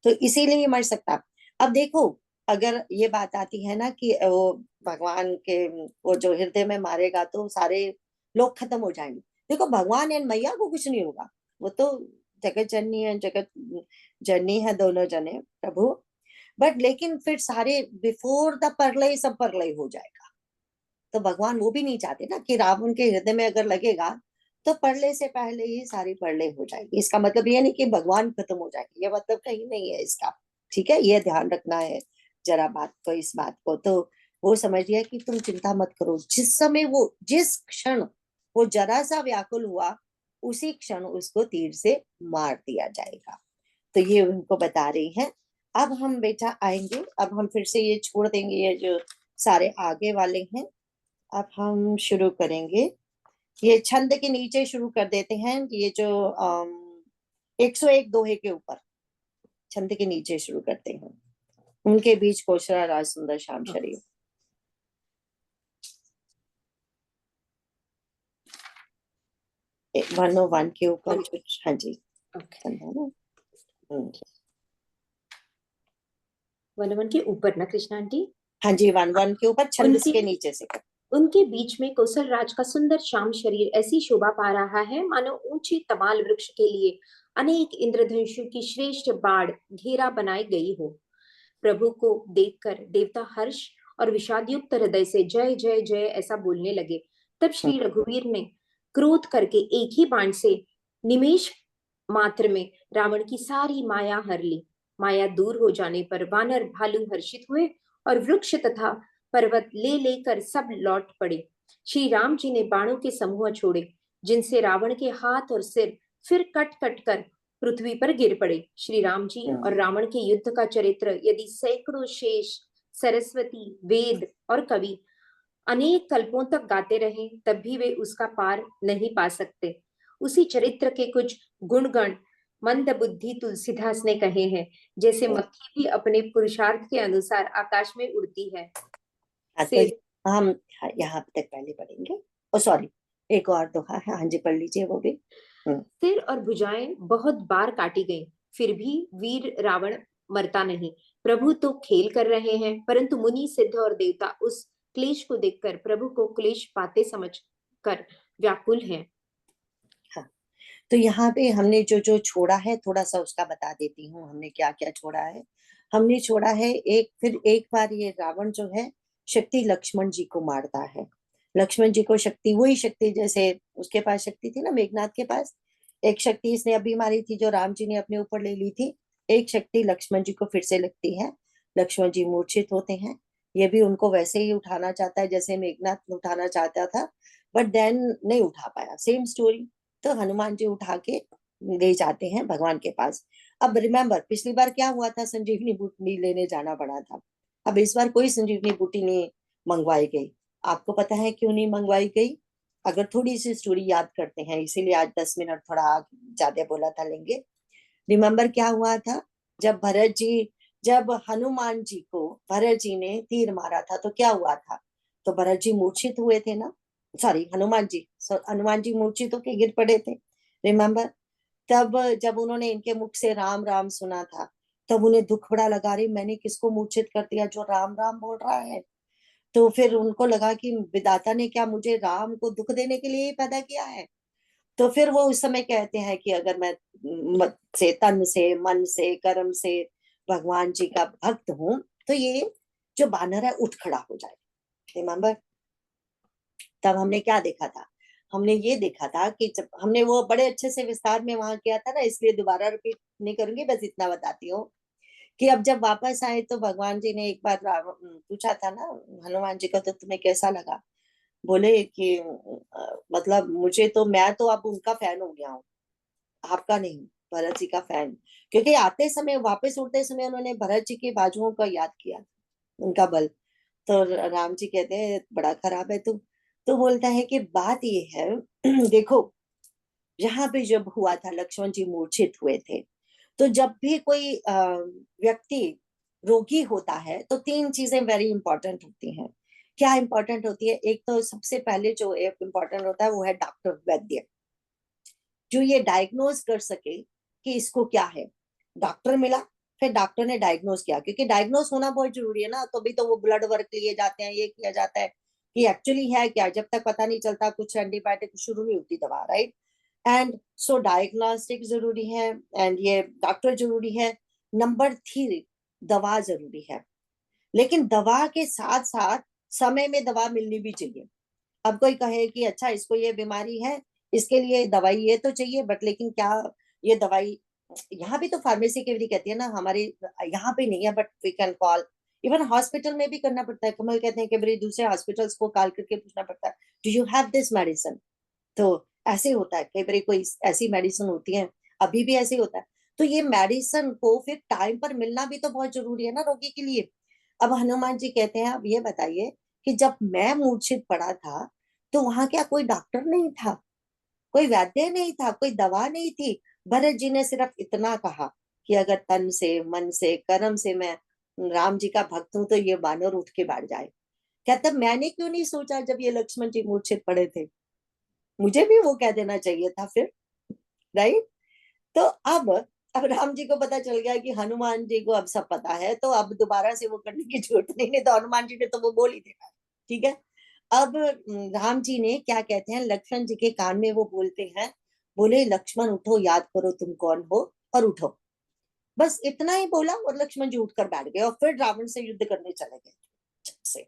तो इसीलिए नहीं मर सकता। अब देखो, अगर ये बात आती है ना कि वो भगवान के वो जो हृदय में मारेगा तो सारे लोग खत्म हो जाएंगे, देखो भगवान एंड मैया को कुछ नहीं होगा, वो तो जगत जननी है, जगत जननी है दोनों जने प्रभु। बट लेकिन फिर सारे बिफोर द प्रलय सब प्रलय हो जाएगा, तो भगवान वो भी नहीं चाहते ना कि रावण के हृदय में अगर लगेगा तो प्रलय से पहले ही सारी प्रलय हो जाएगी। इसका मतलब ये नहीं कि भगवान खत्म हो जाएंगे, ये मतलब कहीं नहीं है इसका, ठीक है, ये ध्यान रखना है जरा बात को, इस बात को। तो वो समझ लिया कि तुम चिंता मत करो, जिस समय वो जिस क्षण वो जरा सा व्याकुल हुआ, उसी क्षण उसको तीर से मार दिया जाएगा। तो ये उनको बता रही है। अब हम बेटा आएंगे, अब हम फिर से ये छोड़ देंगे, ये जो सारे आगे वाले हैं, अब हम शुरू करेंगे। ये छंद के नीचे शुरू कर देते हैं, ये जो 101 दोहे के ऊपर छंद के नीचे शुरू करते हैं, उनके बीच कोशरा राज सुंदर श्याम शरीर। 101 के ऊपर जो, हाँ जी, छंद है ना। 101 के ऊपर ना कृष्णा आंटी? हाँ जी, 101 के ऊपर छंद उनके के नीचे से कर। उनके बीच में कौशल राज का सुंदर श्याम शरीर ऐसी शोभा पा रहा है मानो ऊंचे तमाल वृक्ष के लिए अनेक इंद्रधनुषों की श्रेष्ठ बाढ़ घेरा बनाई गई हो। प्रभु को देखकर देवता हर्ष और विषादयुक्त हृदय से जय जय जय ऐसा बोलने लगे। तब श्री रघुवीर ने क्रोध करके एक ही बाण से निमेष मात्र में रावण की सारी माया हर ली। माया दूर हो जाने पर वानर भालू हर्षित हुए और वृक्ष तथा पर्वत ले लेकर सब लौट पड़े। श्री राम जी ने बाणों के समूह छोड़े, जिनसे रावण के हाथ और सिर फिर कट कट कर पृथ्वी पर गिर पड़े। श्री राम जी और रावण के युद्ध का चरित्र यदि सैकड़ों शेष, सरस्वती, वेद और कवि अनेक कल्पों तक गाते रहे तब भी वे उसका पार नहीं पा सकते। उसी चरित्र के कुछ गुणगण मंद बुद्धि तुलसीदास ने कहे हैं, जैसे मक्खी भी अपने पुरुषार्थ के अनुसार आकाश में उड़ती है। तो हम यहाँ तक पहले पढ़ेंगे। ओ सॉरी, एक और दोहा है, हाँ जी पढ़ लीजिए वो भी। सिर और भुजाएं बहुत बार काटी गई, फिर भी वीर रावण मरता नहीं। प्रभु तो खेल कर रहे हैं, परंतु मुनि, सिद्ध और देवता उस क्लेश को देखकर प्रभु को क्लेश पाते समझ कर व्याकुल हैं। हाँ, तो यहाँ पे हमने जो जो छोड़ा है थोड़ा सा उसका बता देती हूँ, हमने क्या क्या छोड़ा है। हमने छोड़ा है फिर एक बार ये रावण जो है शक्ति लक्ष्मण जी को मारता है। लक्ष्मण जी को शक्ति, वही शक्ति जैसे उसके पास शक्ति थी ना मेघनाथ के पास, एक शक्ति इसने अभी मारी थी जो राम जी ने अपने ऊपर ले ली थी, एक शक्ति लक्ष्मण जी को फिर से लगती है। लक्ष्मण जी मूर्छित होते हैं। ये भी उनको वैसे ही उठाना चाहता है जैसे मेघनाथ उठाना चाहता था, बट देन नहीं उठा पाया, सेम स्टोरी। तो हनुमान जी उठा के ले जाते हैं भगवान के पास। अब रिमेम्बर पिछली बार क्या हुआ था, संजीवनी बूटी लेने जाना पड़ा था। अब इस बार कोई संजीवनी बूटी नहीं मंगवाई गई। आपको पता है क्यों नहीं मंगवाई गई? अगर थोड़ी सी स्टोरी याद करते हैं, इसीलिए आज 10 मिनट थोड़ा ज्यादा बोला था लेंगे। रिमेम्बर क्या हुआ था, जब हनुमान जी को भरत जी ने तीर मारा था तो क्या हुआ था? तो भरत जी मूर्छित हुए थे ना, सॉरी हनुमान जी मूर्छित होके गिर पड़े थे, रिमेम्बर। तब जब उन्होंने इनके मुख से राम राम सुना था, तब उन्हें दुख बड़ा लगा, रही मैंने किसको मूर्छित कर दिया जो राम राम बोल रहा है। तो फिर उनको लगा कि विधाता ने क्या मुझे राम को दुख देने के लिए ही पैदा किया है। तो फिर वो उस समय कहते हैं कि अगर मैं से तन से मन से कर्म से भगवान जी का भक्त हूं तो ये जो बानर है उठ खड़ा हो जाए। रिमेम्बर तब हमने क्या देखा था? हमने ये देखा था कि जब हमने वो बड़े अच्छे से विस्तार में वहां किया था ना, इसलिए दोबारा रिपीट नहीं करूंगी, बस इतना बताती हूँ कि अब जब वापस आए तो भगवान जी ने एक बार पूछा था ना हनुमान जी को, तो तुम्हें कैसा लगा? बोले कि मतलब मुझे तो, मैं तो अब उनका फैन हो गया हूँ, आपका नहीं, भरत जी का फैन। क्योंकि आते समय, वापस उड़ते समय उन्होंने भरत जी के बाजुओं का याद किया, उनका बल। तो राम जी कहते हैं बड़ा खराब है तू। तो बोलता है कि बात ये है देखो, यहाँ पे जब हुआ था लक्ष्मण जी मूर्छित हुए थे, तो जब भी कोई व्यक्ति रोगी होता है तो 3 चीजें वेरी इंपॉर्टेंट होती हैं। क्या इंपॉर्टेंट होती है? एक तो सबसे पहले जो एक इंपॉर्टेंट होता है वो है डॉक्टर, वैद्य, जो ये डायग्नोज कर सके कि इसको क्या है। डॉक्टर मिला, फिर डॉक्टर ने डायग्नोज किया, क्योंकि डायग्नोज होना बहुत जरूरी है ना, तो भी तो वो ब्लड वर्क लिए जाते हैं, ये किया जाता है कि एक्चुअली है क्या। जब तक पता नहीं चलता कुछ एंटीबायोटिक शुरू नहीं होती दवा, राइट। एंड सो डायग्नोस्टिक जरूरी है, एंड ये डॉक्टर जरूरी है। नंबर 3, दवा जरूरी है। लेकिन दवा के साथ साथ समय में दवा मिलनी भी चाहिए। अब कोई कहे कि अच्छा इसको ये बीमारी है, इसके लिए दवाई ये तो चाहिए, बट लेकिन क्या ये दवाई, यहाँ भी तो फार्मेसी की विधि कहती है ना, हमारे यहाँ पे नहीं है, but we can call. Even hospital में भी करना पड़ता है, कमल कहते हैं कि बड़े दूसरे हॉस्पिटल्स को कॉल करके पूछना पड़ता है, do you have this medicine. तो ऐसे होता है, कई बार कोई ऐसी मेडिसिन होती है, अभी भी ऐसे होता है। तो ये मेडिसिन को फिर टाइम पर मिलना भी तो बहुत जरूरी है ना रोगी के लिए। अब हनुमान जी कहते हैं, अब ये बताइए कि जब मैं मूर्छित पड़ा था तो वहां क्या कोई डॉक्टर नहीं था, कोई वैद्य नहीं था, कोई दवा नहीं थी। भरत जी ने सिर्फ इतना कहा कि अगर तन से, मन से, कर्म से मैं राम जी का भक्त हूं तो ये बानर उठ के बैठ जाए। कहता मैंने क्यों नहीं सोचा जब ये लक्ष्मण जी मूर्छित पड़े थे, मुझे भी वो कह देना चाहिए था फिर, राइट। तो अब राम जी को पता चल गया कि हनुमान जी को अब सब पता है, तो अब दोबारा से वो करने की जरूरत नहीं तो हनुमान जी ने तो वो बोल ही दिया। ठीक है। अब राम जी ने क्या कहते हैं, लक्ष्मण जी के कान में वो बोलते हैं, बोले लक्ष्मण उठो, याद करो तुम कौन हो और उठो। बस इतना ही बोला और लक्ष्मण जी उठकर बैठ गए और फिर रावण से युद्ध करने चले गए झट से।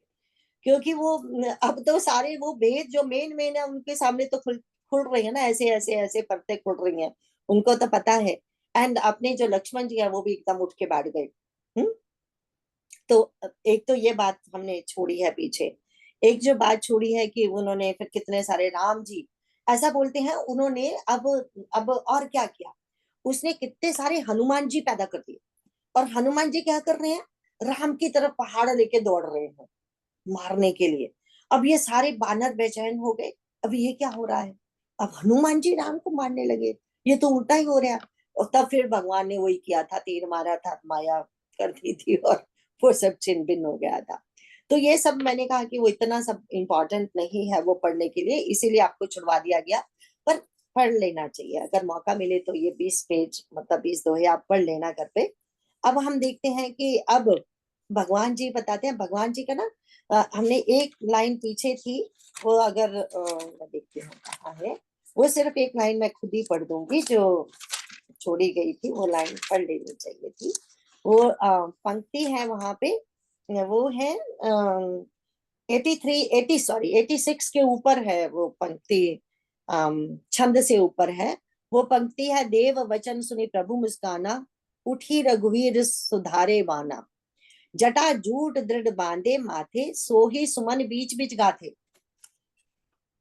क्योंकि वो अब तो सारे वो भेद जो मेन मेन है उनके सामने तो खुल खुल रही है ना, ऐसे ऐसे ऐसे परतें खुल रही हैं, उनको तो पता है। एंड अपने जो लक्ष्मण जी है वो भी एकदम उठ के बैठ गए। हम्म। तो एक तो ये बात हमने छोड़ी है पीछे। एक जो बात छोड़ी है कि उन्होंने फिर कितने सारे राम जी ऐसा बोलते हैं उन्होंने अब और क्या किया, उसने कितने सारे हनुमान जी पैदा कर दिए। और हनुमान जी क्या कर रहे हैं, राम की तरफ पहाड़ लेके दौड़ रहे हैं मारने के लिए। अब ये सारे बानर बेचैन हो गए, अब ये क्या हो रहा है, अब हनुमान जी राम को मारने लगे, ये तो उल्टा ही हो रहा है। और तब फिर भगवान ने वही किया था, तीर मारा था, माया कर दी थी और वो सब छिन्न भिन्न हो गया था। तो ये सब मैंने कहा कि वो इतना सब इम्पोर्टेंट नहीं है वो पढ़ने के लिए, इसीलिए आपको छुड़वा दिया गया। पर पढ़ लेना चाहिए, अगर मौका मिले तो ये 20 पेज मतलब 20 दोहे आप पढ़ लेना घर पे। अब हम देखते हैं कि अब भगवान जी बताते हैं, भगवान जी का ना हमने एक लाइन पीछे थी, वो अगर मैं देखती हूँ कहाँ है, वो सिर्फ एक लाइन मैं खुद ही पढ़ दूंगी जो छोड़ी गई थी, वो लाइन पढ़ लेनी चाहिए थी। वो पंक्ति है वहां पे, वो है 83 80 सॉरी 86 के ऊपर है वो पंक्ति, छंद से ऊपर है। वो पंक्ति है, देव वचन सुनी प्रभु मुस्काना, उठी रघुवीर सुधारे बाना, जटा जूट दृढ़ बांधे माथे, सोही सुमन बीच बीच गाथे।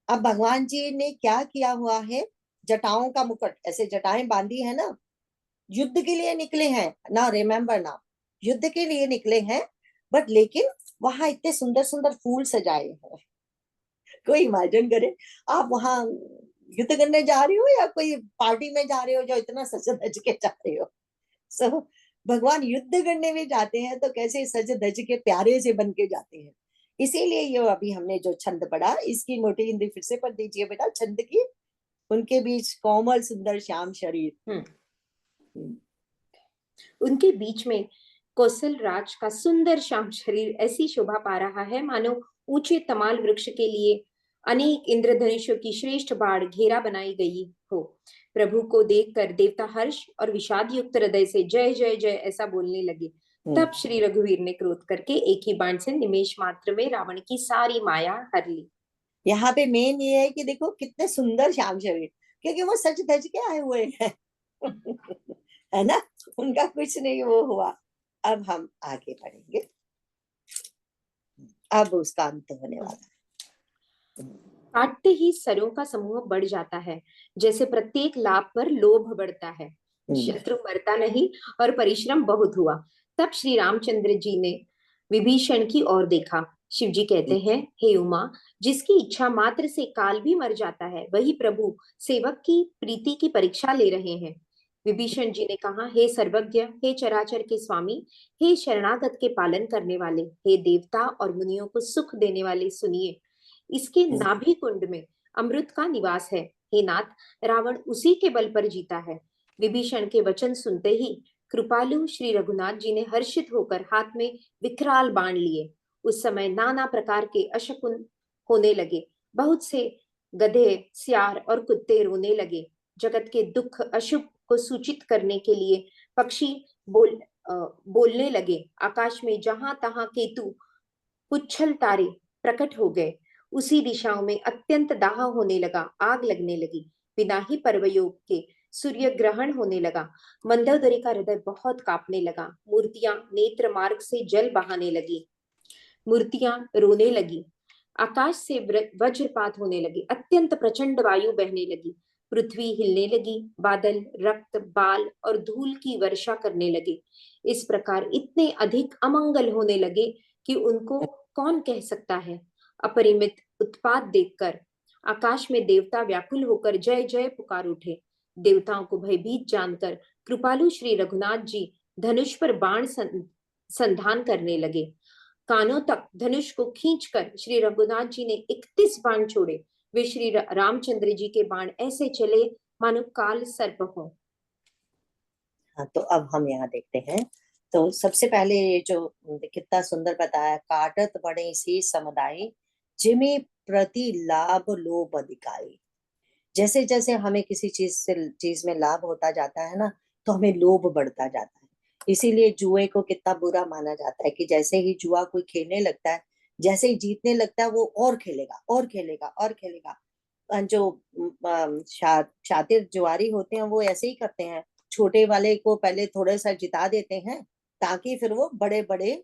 अब भगवान जी ने क्या किया हुआ है, जटाओं का मुकुट, ऐसे जटाएं बांधी है ना, युद्ध के लिए निकले हैं ना, रिमेम्बर ना, युद्ध के लिए निकले हैं। बट लेकिन वहां इतने सुंदर सुंदर फूल सजाए हैं, कोई इमेजिन करे आप वहां युद्ध करने जा रहे हो या कोई पार्टी में जा रहे हो जो इतना सज धज के जा रहे हो। सो भगवान युद्ध करने में जाते हैं तो कैसे सज धज के प्यारे से बन के जाते हैं। इसीलिए ये अभी हमने जो छंद पढ़ा इसकी मोटी हिंदी फिर से पढ़ दीजिए बेटा, छंद की, उनके बीच कोमल सुंदर श्याम शरीर। उनके बीच में कौशल राज का सुंदर श्याम शरीर ऐसी शोभा पा रहा है मानो ऊंचे तमाल वृक्ष के लिए अनेक इंद्रधनुषों की श्रेष्ठ बाढ़ घेरा बनाई गई हो। प्रभु को देखकर देवता हर्ष और विषाद युक्त हृदय से जय जय जय ऐसा बोलने लगे। तब श्री रघुवीर ने क्रोध करके एक ही बाण से निमेष मात्र में रावण की सारी माया हर ली। यहाँ पे मेन ये है कि देखो कितने सुंदर श्याम शरीर, क्योंकि वो सच धज के आए हुए हैं है ना, उनका कुछ नहीं वो हुआ। अब हम आगे बढ़ेंगे, अब उसका अंत होने वाला है। काटते ही सरों का समूह बढ़ जाता है, जैसे प्रत्येक लाभ पर लोभ बढ़ता है। शत्रु मरता नहीं और परिश्रम बहुत हुआ। तब श्री रामचंद्र जी ने विभीषण की ओर देखा। शिव जी कहते हैं, हे उमा, जिसकी इच्छा मात्र से काल भी मर जाता है वही प्रभु सेवक की प्रीति की परीक्षा ले रहे हैं। विभीषण जी ने कहा, हे सर्वज्ञ, हे चराचर के स्वामी, हे शरणागत के पालन करने वाले, हे देवता और मुनियों को सुख देने वाले, सुनिए, इसके नाभि कुंड में अमृत का निवास है। हे नाथ, रावण उसी के बल पर जीता है। विभीषण के वचन सुनते ही कृपालु श्री रघुनाथ जी ने हर्षित होकर हाथ में विकराल बाण लिए। उस समय नाना प्रकार के अशकुन होने लगे। बहुत से गधे, सियार और कुत्ते रोने लगे। जगत के दुख अशुभ को सूचित करने के लिए पक्षी बोलने लगे। आकाश में जहां तहां केतु, पुच्छल तारे प्रकट हो गए। उसी दिशाओं में अत्यंत दाह होने लगा, आग लगने लगी। बिना ही पर्वयोग के सूर्य ग्रहण होने लगा। मंदोदरी का हृदय बहुत कांपने लगा। मूर्तियां नेत्र मार्ग से जल बहाने लगी, मूर्तियां रोने लगी। आकाश से वज्रपात होने लगे, अत्यंत प्रचंड वायु बहने लगी, पृथ्वी हिलने लगी, बादल रक्त, बाल और धूल की वर्षा करने लगे। इस प्रकार इतने अधिक अमंगल होने लगे कि उनको कौन कह सकता है। अपरिमित उत्पात देखकर आकाश में देवता व्याकुल होकर जय जय पुकार उठे। देवताओं को भयभीत जानकर कृपालु श्री रघुनाथ जी धनुष पर बाण संधान करने लगे। कानों तक धनुष को खींचकर श्री रघुनाथ जी ने 31 बाण छोड़े। वे श्री रामचंद्र जी के बाण ऐसे चले मानो काल सर्प हो। हाँ, तो अब हम यहाँ देखते हैं। तो सबसे पहले ये जो कितना सुंदर बताया, काटत बड़े सी समुदाय जिमे प्रति लाभ लोभ अधिकारी। जैसे जैसे हमें किसी चीज में लाभ होता जाता है ना, तो हमें लोभ बढ़ता जाता है। इसीलिए जुए को कितना बुरा माना जाता है कि जैसे ही जुआ कोई खेलने लगता है, जैसे ही जीतने लगता है, वो और खेलेगा और खेलेगा और खेलेगा। जो शातिर जुआरी होते हैं वो ऐसे ही करते हैं, छोटे वाले को पहले थोड़ा सा जिता देते हैं ताकि फिर वो बड़े बड़े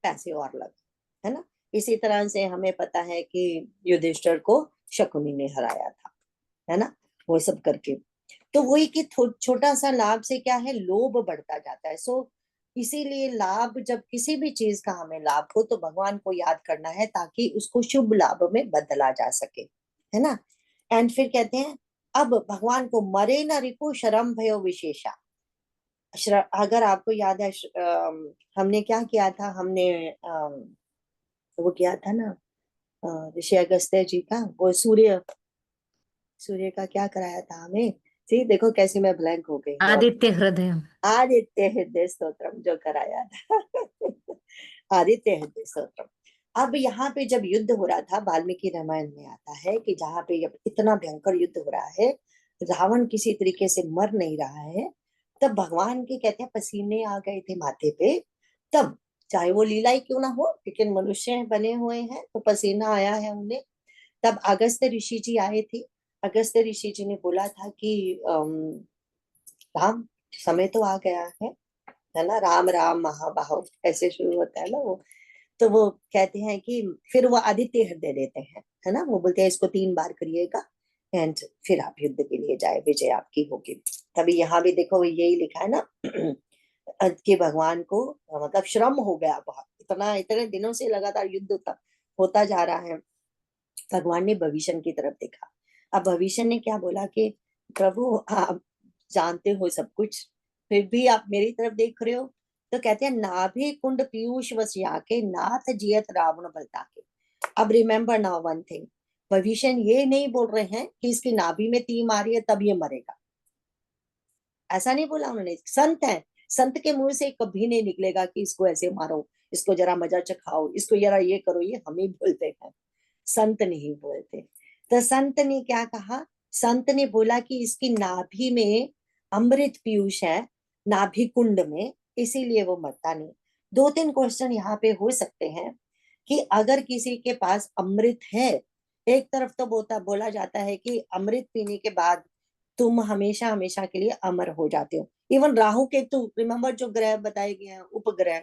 पैसे और लगे, है ना। इसी तरह से हमें पता है कि युधिष्ठिर को शकुनी ने हराया था, है ना, वो सब करके। तो वही कि छोटा सा लाभ से क्या है, लोभ बढ़ता जाता है। सो इसीलिए लाभ, जब किसी भी चीज का हमें लाभ हो तो भगवान को याद करना है ताकि उसको शुभ लाभ में बदला जा सके, है ना। एंड फिर कहते हैं, अब भगवान को मरे न रिपु शरम भयो विशेषा। अगर आपको याद है, हमने क्या किया था, हमने वो किया था ना, ऋषि अगस्त्य जी का वो सूर्य सूर्य का क्या कराया था हमें। जी देखो कैसे मैं ब्लैंक हो गई हूँ। आदित्य हृदय। आदित्य हृदय स्तोत्रम जो कराया था आदित्य हृदय स्तोत्रम। अब यहाँ पे जब युद्ध हो रहा था, वाल्मीकि रामायण में आता है कि जहाँ पे जब इतना भयंकर युद्ध हो रहा है, रावण किसी तरीके से मर नहीं रहा है, तब भगवान के कहते हैं पसीने आ गए थे माथे पे। तब चाहे वो लीला ही क्यों ना हो, लेकिन मनुष्य बने हुए हैं तो पसीना आया है उन्हें। तब अगस्त्य ऋषि जी आए थे। अगस्त्य ऋषि जी ने बोला था कि राम, समय तो आ गया है ना, राम राम महाबाहो ऐसे शुरू होता है ना वो। तो वो कहते हैं कि फिर वो आदित्य हृदय देते हैं, है ना। वो बोलते हैं इसको 3 बार करिएगा एंड फिर आप युद्ध के लिए जाए, विजय आपकी होगी। तभी यहाँ भी देखो यही लिखा है ना कि भगवान को मतलब श्रम हो गया बहुत, इतना इतने दिनों से लगातार युद्ध होता जा रहा है। भगवान ने भविष्य की तरफ देखा। अब भविष्य ने क्या बोला कि प्रभु आप जानते हो सब कुछ, फिर भी आप मेरी तरफ देख रहे हो। तो कहते हैं, नाभि कुंड पीयूष वसिया के नाथ जियत रावण बलता के। अब रिमेम्बर नाउ वन थिंग, भविष्य ये नहीं बोल रहे हैं कि इसकी नाभि में तीर मारी है तब ये मरेगा, ऐसा नहीं बोला उन्होंने। संत है, संत के मुंह से कभी नहीं निकलेगा कि इसको ऐसे मारो, इसको जरा मजा चखाओ, इसको जरा ये करो, ये हम ही बोलते हैं, संत नहीं बोलते। तो संत ने क्या कहा, संत ने बोला कि इसकी नाभि में अमृत पीयूष है, नाभि कुंड में, इसीलिए वो मरता नहीं। 2-3 क्वेश्चन यहाँ पे हो सकते हैं कि अगर किसी के पास अमृत है, एक तरफ तो बोला जाता है कि अमृत पीने के बाद तुम हमेशा हमेशा के लिए अमर हो जाते हो। इवन राहु केतु, रिमेम्बर जो ग्रह बताए गए हैं उपग्रह,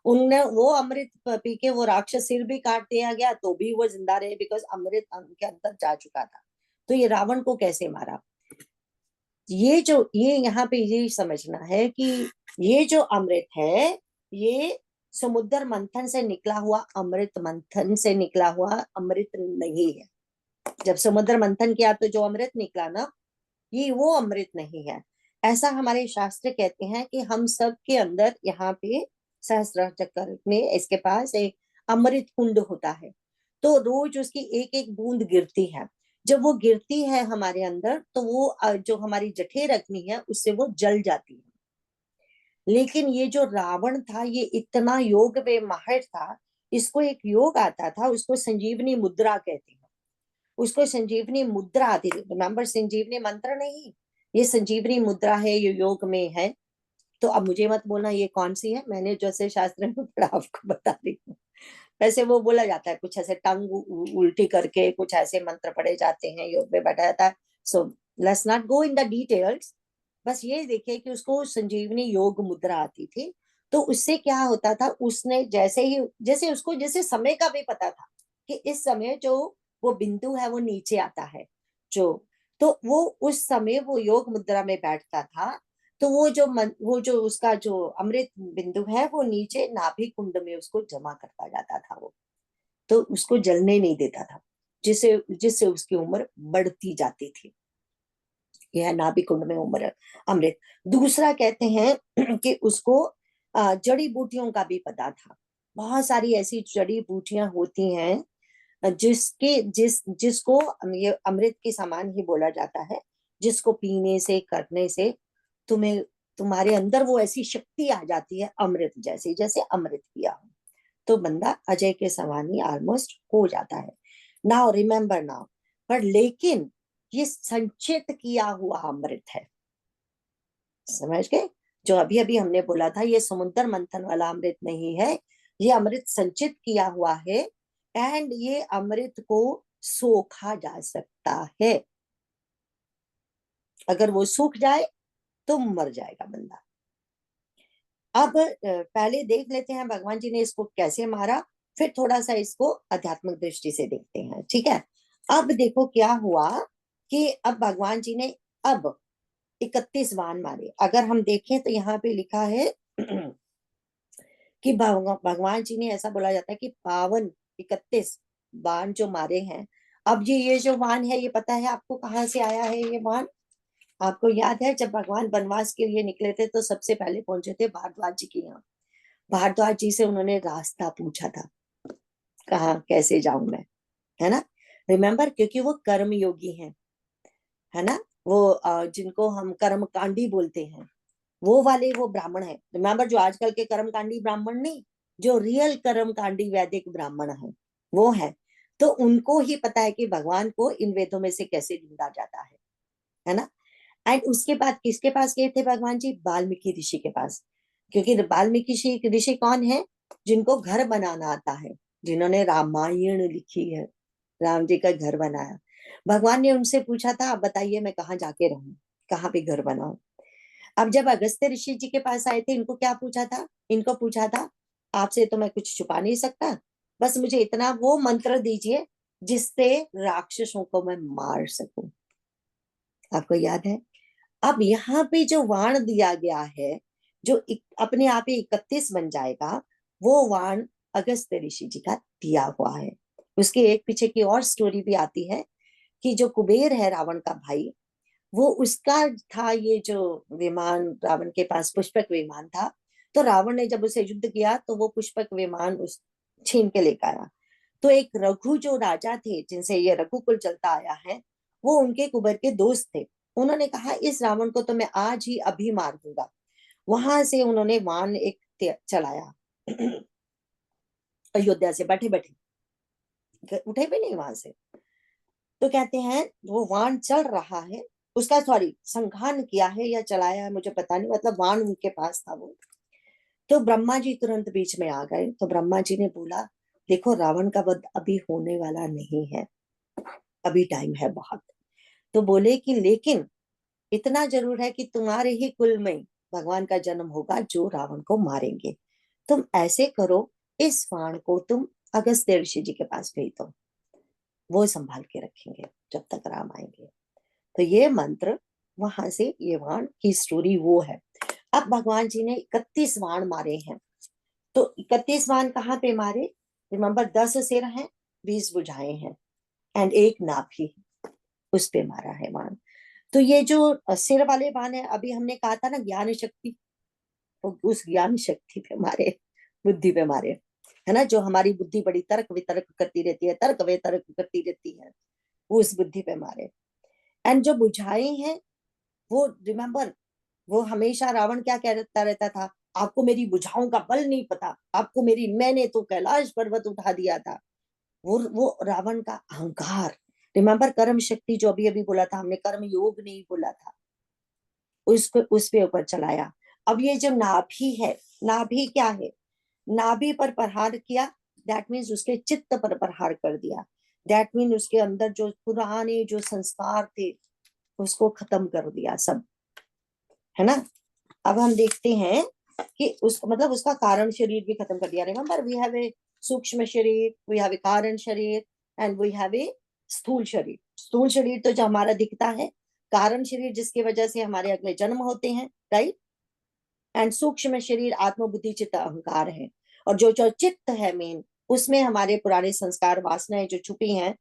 उनने वो अमृत पी के वो राक्षस सिर भी काट दिया गया तो भी वो जिंदा रहे, बिकॉज अमृत उनके अंदर जा चुका था। तो ये रावण को कैसे मारा, ये यहाँ पे ये समझना है कि ये जो अमृत है, ये समुद्र मंथन से निकला हुआ अमृत, मंथन से निकला हुआ अमृत नहीं है। जब समुद्र मंथन किया तो जो अमृत निकला ना, ये वो अमृत नहीं है। ऐसा हमारे शास्त्र कहते हैं कि हम सब के अंदर यहाँ पे सहस्त्र चक्र में इसके पास एक अमृत कुंड होता है। तो रोज उसकी एक एक बूंद गिरती है। जब वो गिरती है हमारे अंदर तो वो जो हमारी जठेर अग्नि है उससे वो जल जाती है। लेकिन ये जो रावण था ये इतना योग में माहिर था, इसको एक योग आता था, उसको संजीवनी मुद्रा कहते हैं। उसको संजीवनी मुद्रा आती थी, रिमेम्बर संजीवनी मंत्र नहीं, ये संजीवनी मुद्रा है, ये योग में है। तो अब मुझे मत बोलना ये कौन सी है, मैंने जैसे शास्त्र में पढ़ा आपको बता रही हूँ। वैसे वो बोला जाता है कुछ ऐसे टंग उल्टी करके कुछ ऐसे मंत्र पढ़े जाते हैं, योग में बैठा जाता है। So let's not go in the details, बस ये देखिए कि उसको संजीवनी योग मुद्रा आती थी। तो उससे क्या होता था, उसने जैसे ही, जैसे उसको जैसे समय का भी पता था कि इस समय जो वो बिंदु है वो नीचे आता है, जो तो वो उस समय वो योग मुद्रा में बैठता था, तो वो जो उसका जो अमृत बिंदु है वो नीचे नाभि कुंड में उसको जमा करता जाता था वो, तो उसको जलने नहीं देता था, जिससे जिससे उसकी उम्र बढ़ती जाती थी। यह नाभि कुंड में उम्र अमृत। दूसरा कहते हैं कि उसको जड़ी बूटियों का भी पता था। बहुत सारी ऐसी जड़ी बूटियां होती हैं जिसको ये अमृत के समान ही बोला जाता है, जिसको पीने से करने से तुम्हें तुम्हारे अंदर वो ऐसी शक्ति आ जाती है अमृत जैसी, जैसे अमृत पिया हो तो बंदा अजय के समान ही ऑलमोस्ट हो जाता है। नाउ रिमेम्बर नाउ, पर लेकिन ये संचित किया हुआ अमृत है, समझ गए? जो अभी अभी हमने बोला था ये समुद्र मंथन वाला अमृत नहीं है, ये अमृत संचित किया हुआ है, एंड ये अमृत को सोखा जा सकता है। अगर वो सूख जाए तो मर जाएगा बंदा। अब पहले देख लेते हैं भगवान जी ने इसको कैसे मारा, फिर थोड़ा सा इसको आध्यात्मिक दृष्टि से देखते हैं, ठीक है? अब देखो क्या हुआ कि अब भगवान जी ने अब 31 बाण मारे। अगर हम देखें तो यहाँ पे लिखा है कि भगवान जी ने, ऐसा बोला जाता है कि 52 बाण जो मारे हैं। अब ये जो बाण है, ये पता है आपको कहाँ से आया है ये बाण? आपको याद है जब भगवान वनवास के लिए निकले थे तो सबसे पहले पहुंचे थे भारद्वाज जी के यहाँ। भारद्वाज जी से उन्होंने रास्ता पूछा था, कहाँ कैसे जाऊं मैं, है ना? रिमेम्बर, क्योंकि वो कर्म योगी हैं, है ना? वो जिनको हम कर्म कांडी बोलते हैं, वो वाले वो ब्राह्मण है। रिमेम्बर, जो आजकल के कर्म कांडी ब्राह्मण नहीं, जो रियल कर्म कांडी वैदिक ब्राह्मण है वो है। तो उनको ही पता है कि भगवान को इन वेदों में से कैसे ढूंढा जाता है ना? एंड उसके बाद किसके पास गए थे भगवान जी? वाल्मीकि ऋषि के पास। क्योंकि वाल्मीकि ऋषि कौन है? जिनको घर बनाना आता है, जिन्होंने रामायण लिखी है, राम जी का घर बनाया। भगवान ने उनसे पूछा था, आप बताइए मैं कहाँ जाके रहूं, कहाँ पे घर बनाऊं? अब जब अगस्त्य ऋषि जी के पास आए थे, इनको क्या पूछा था? इनको पूछा था, आपसे तो मैं कुछ छुपा नहीं सकता, बस मुझे इतना वो मंत्र दीजिए जिससे राक्षसों को मैं मार सकूं। आपको याद है? अब यहाँ पे जो वाण दिया गया है, जो अपने आप ही 31 बन जाएगा, वो वाण अगस्त्य ऋषि जी का दिया हुआ है। उसके एक पीछे की और स्टोरी भी आती है कि जो कुबेर है रावण का भाई, वो उसका था ये जो विमान, रावण के पास पुष्पक विमान था। तो रावण ने जब उसे युद्ध किया तो वो पुष्पक विमान उस छीन के लेकर आया। तो एक रघु जो राजा थे, जिनसे ये रघुकुल चलता आया है, वो उनके कुबेर के दोस्त थे। उन्होंने कहा इस रावण को तो मैं आज ही अभी मार दूंगा। वहां से उन्होंने वाण एक चलाया अयोध्या से बैठे बैठे, उठे भी नहीं वहां से। तो कहते हैं वो वाण चल रहा है, उसका सॉरी संघान किया है या चलाया है मुझे पता नहीं, मतलब वाण उनके पास था वो। तो ब्रह्मा जी तुरंत बीच में आ गए। तो ब्रह्मा जी ने बोला, देखो रावण का वध अभी होने वाला नहीं है, अभी टाइम है बहुत। तो बोले कि लेकिन इतना जरूर है कि तुम्हारे ही कुल में भगवान का जन्म होगा जो रावण को मारेंगे। तुम ऐसे करो, इस बाण को तुम अगस्त्य ऋषि जी के पास भेज दो, वो संभाल के रखेंगे जब तक राम आएंगे। तो ये मंत्र, वहां से ये बाण की स्टोरी वो है। अब भगवान जी ने 31 बाण मारे हैं। तो 31 बाण कहाँ पे मारे? रिमेम्बर, 10 सिर हैं, 20 भुजाएं हैं, एंड एक नाभि, उस पे मारा है बाण। तो ये जो सिर वाले बाण है, अभी हमने कहा था ना ज्ञान शक्ति, तो उस ज्ञान शक्ति पे मारे, बुद्धि पे मारे, है ना? जो हमारी बुद्धि बड़ी तर्क वितर्क करती रहती है, तर्क वितर्क करती रहती है, वो उस बुद्धि पे मारे। एंड जो बुझाएं हैं, वो रिमेम्बर, वो हमेशा रावण क्या कहता रहता था, आपको मेरी बुझाओं का बल नहीं पता, आपको मेरी, मैंने तो कैलाश पर्वत उठा दिया था। वो रावण का अहंकार। रिमेम्बर, कर्म शक्ति जो अभी अभी बोला था हमने, कर्म योग नहीं बोला था, उसको उस पे ऊपर चलाया। अब ये जो नाभि है, नाभि क्या है? नाभि पर प्रहार किया, दैट मीन्स उसके चित्त पर प्रहार कर दिया। दैट मीन उसके अंदर जो पुराने जो संस्कार थे उसको खत्म कर दिया सब, है ना? अब हम देखते हैं कि उसको मतलब उसका कारण शरीर भी खत्म कर दिया। रिमेम्बर, वी हैव ए सूक्ष्म शरीर, वी हैव ए कारण शरीर, एंड वी हैव ए स्थूल शरीर। स्थूल शरीर तो जो हमारा दिखता है, कारण शरीर जिसकी वजह से हमारे अगले जन्म होते हैं, राइट। एंड सूक्ष्म शरीर आत्म बुद्धि चित्त अहंकार है। और जो जो चित्त है मेन, उसमें हमारे पुराने संस्कार वासनाएं जो छुपी हैं,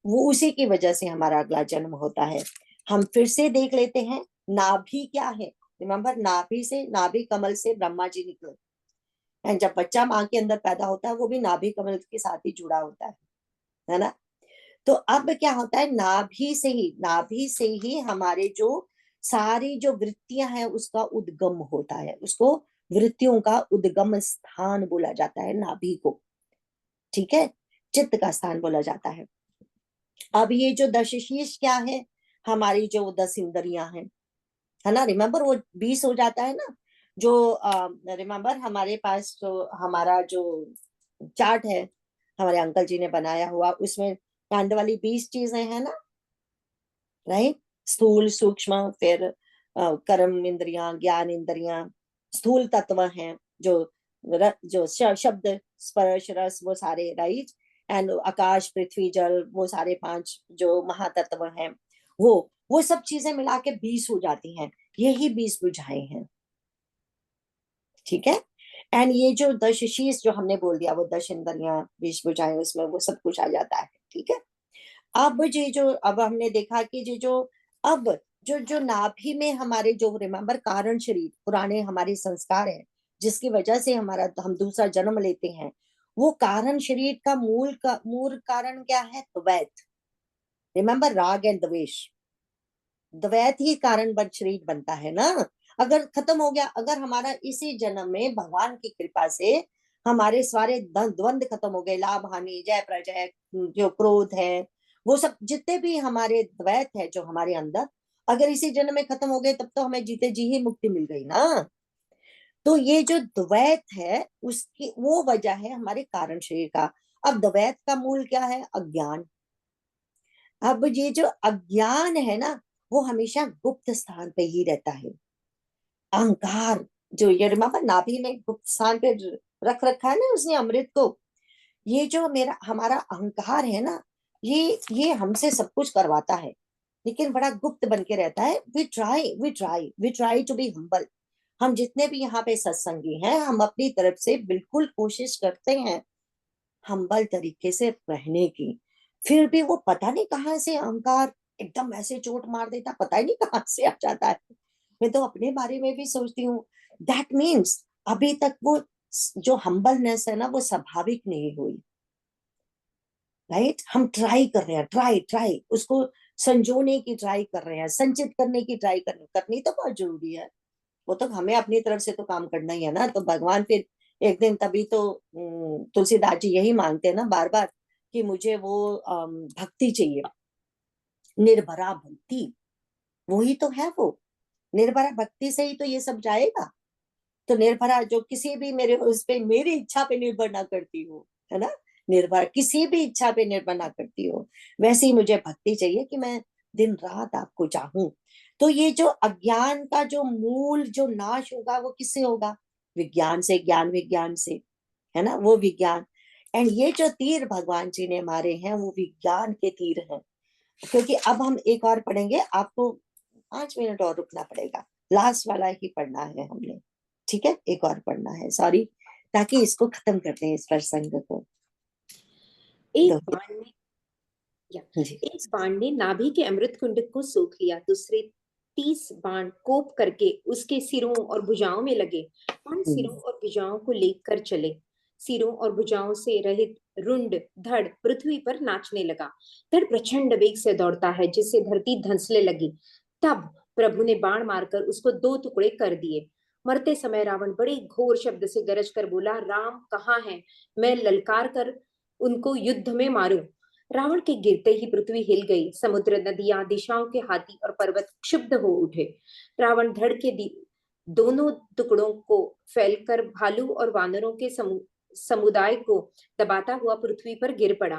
वो उसी की वजह से हमारा अगला जन्म होता है। हम फिर से देख लेते हैं, नाभि क्या है। रिमेम्बर, नाभि से, नाभि कमल से ब्रह्मा जी निकले। एंड जब बच्चा माँ के अंदर पैदा होता है, वो भी नाभि कमल के साथ ही जुड़ा होता है ना। तो अब क्या होता है, नाभि से ही हमारे जो सारी जो वृत्तियां हैं उसका उद्गम होता है। उसको वृत्तियों का उद्गम स्थान बोला जाता है, नाभि को, ठीक है, चित्त का स्थान बोला जाता है। अब ये जो दशशीष क्या है, हमारी जो 10 इंद्रियां हैं, है ना। रिमेम्बर, वो 20 हो जाता है ना। जो रिमेम्बर, हमारे पास जो हमारा जो चार्ट है, हमारे अंकल जी ने बनाया हुआ, उसमें कांड वाली 20 चीजें हैं ना, राइट। स्थूल, सूक्ष्म, फिर कर्म इंद्रियां, ज्ञान इंद्रियां, स्थूल तत्व हैं जो जो शब्द, स्पर्श, रस, वो सारे, राइट। एंड आकाश, पृथ्वी, जल, वो सारे 5 जो महातत्व हैं, वो सब चीजें मिला के 20 हो जाती हैं। यही 20 बुझाएं हैं, ठीक है। एंड ये जो दशशीष जो हमने बोल दिया, वो 10 इंद्रियां, 20 बुझाएं, उसमें वो सब कुछ आ जाता है, ठीक है। अब ये जो, अब हमने देखा कि ये जो, अब जो जो नाभि में हमारे जो, रिमेम्बर, कारण शरीर, पुराने हमारे संस्कार है, जिसकी वजह से हमारा, हम दूसरा जन्म लेते हैं, वो कारण शरीर का मूल कारण क्या है, द्वैत। रिमेम्बर, राग एंड द्वेष, द्वैत ही कारण बन शरीर बनता है ना। अगर खत्म हो गया, अगर हमारा इसी जन्म में भगवान की कृपा से हमारे सारे द्वंद खत्म हो गए, लाभ हानि, जय प्रजय, जो क्रोध है, वो सब जितने भी हमारे द्वैत है जो हमारे अंदर, अगर इसी जन्म में खत्म हो गए, तब तो हमें जीते जी ही मुक्ति मिल गई ना। तो ये जो द्वैत है, उसकी वो वजह है हमारे कारण शरीर का। अब द्वैत का मूल क्या है, अज्ञान। अब ये जो अज्ञान है ना, वो हमेशा गुप्त स्थान पे ही रहता है। अहंकार, जो ये रिमेम्बर, नाभि में गुप्त स्थान पे रख रखा है ना उसने अमृत को। ये जो मेरा हमारा अहंकार है ना, ये हमसे सब कुछ करवाता है, लेकिन बड़ा गुप्त बन के रहता है। We try to be humble. हम जितने भी यहाँ पे सत्संगी हैं, हम अपनी तरफ से बिल्कुल कोशिश करते हैं हम्बल तरीके से रहने की। फिर भी वो पता नहीं कहाँ से अहंकार एकदम ऐसे चोट मार देता, पता ही नहीं कहाँ से आ जाता है। मैं तो अपने बारे में भी सोचती हूँ, दैट मीन्स अभी तक वो जो हम्बलनेस है ना, वो स्वाभाविक नहीं हुई, राइट। हम ट्राई कर रहे हैं, ट्राई उसको संजोने की ट्राई कर रहे हैं, संचित करने की ट्राई करनी तो बहुत जरूरी है। वो तो हमें अपनी तरफ से तो काम करना ही है ना। तो भगवान फिर एक दिन, तभी तो तुलसीदास जी यही मांगते हैं ना बार बार, कि मुझे वो भक्ति चाहिए, निर्भरा भक्ति। वही तो है वो, निर्भरा भक्ति से ही तो ये सब जाएगा। तो निर्भरा, जो किसी भी मेरे उस पे, मेरी इच्छा पे निर्भर ना करती हो, है ना। निर्भर किसी भी इच्छा पे निर्भर ना करती हो, वैसे ही मुझे भक्ति चाहिए कि मैं दिन रात आपको चाहूं। तो ये जो अज्ञान का जो मूल जो नाश होगा, वो किससे होगा, विज्ञान से, ज्ञान विज्ञान से, है ना, वो विज्ञान। एंड ये जो तीर भगवान जी ने मारे हैं, वो विज्ञान के तीर हैं। क्योंकि अब हम एक और पढ़ेंगे, आपको 5 मिनट और रुकना पड़ेगा, लास्ट वाला ही पढ़ना है हमने, ठीक है, एक और पढ़ना है, सॉरी, ताकि इसको खत्म कर दें, इस प्रसंग को। एक दो बाण ने या जी। एक बाण ने नाभि के अमृत कुंड को सोख लिया। दूसरे 30 बाण कोप करके उसके सिरों और भुजाओं में लगे। बाण सिरों और भुजाओं को लेकर चले। सिरों और भुजाओं से रहित रुंड धड़ पृथ्वी पर नाचने लगा। धड़ प्रचंड वेग से दौड़ता है, जिससे धरती धंसने लगी। तब प्रभु ने बाण मारकर उसको 2 टुकड़े कर दिए। मरते समय रावण बड़े घोर शब्द से गरज कर बोला, राम कहाँ है, मैं ललकार कर उनको युद्ध में मारूं। रावण के गिरते ही पृथ्वी हिल गई। समुद्र, नदियां, दिशाओं के हाथी और पर्वत क्षुब्ध हो उठे। रावण धड़ के दोनों टुकड़ों को फैलकर भालू और वानरों के समुदाय को दबाता हुआ पृथ्वी पर गिर पड़ा।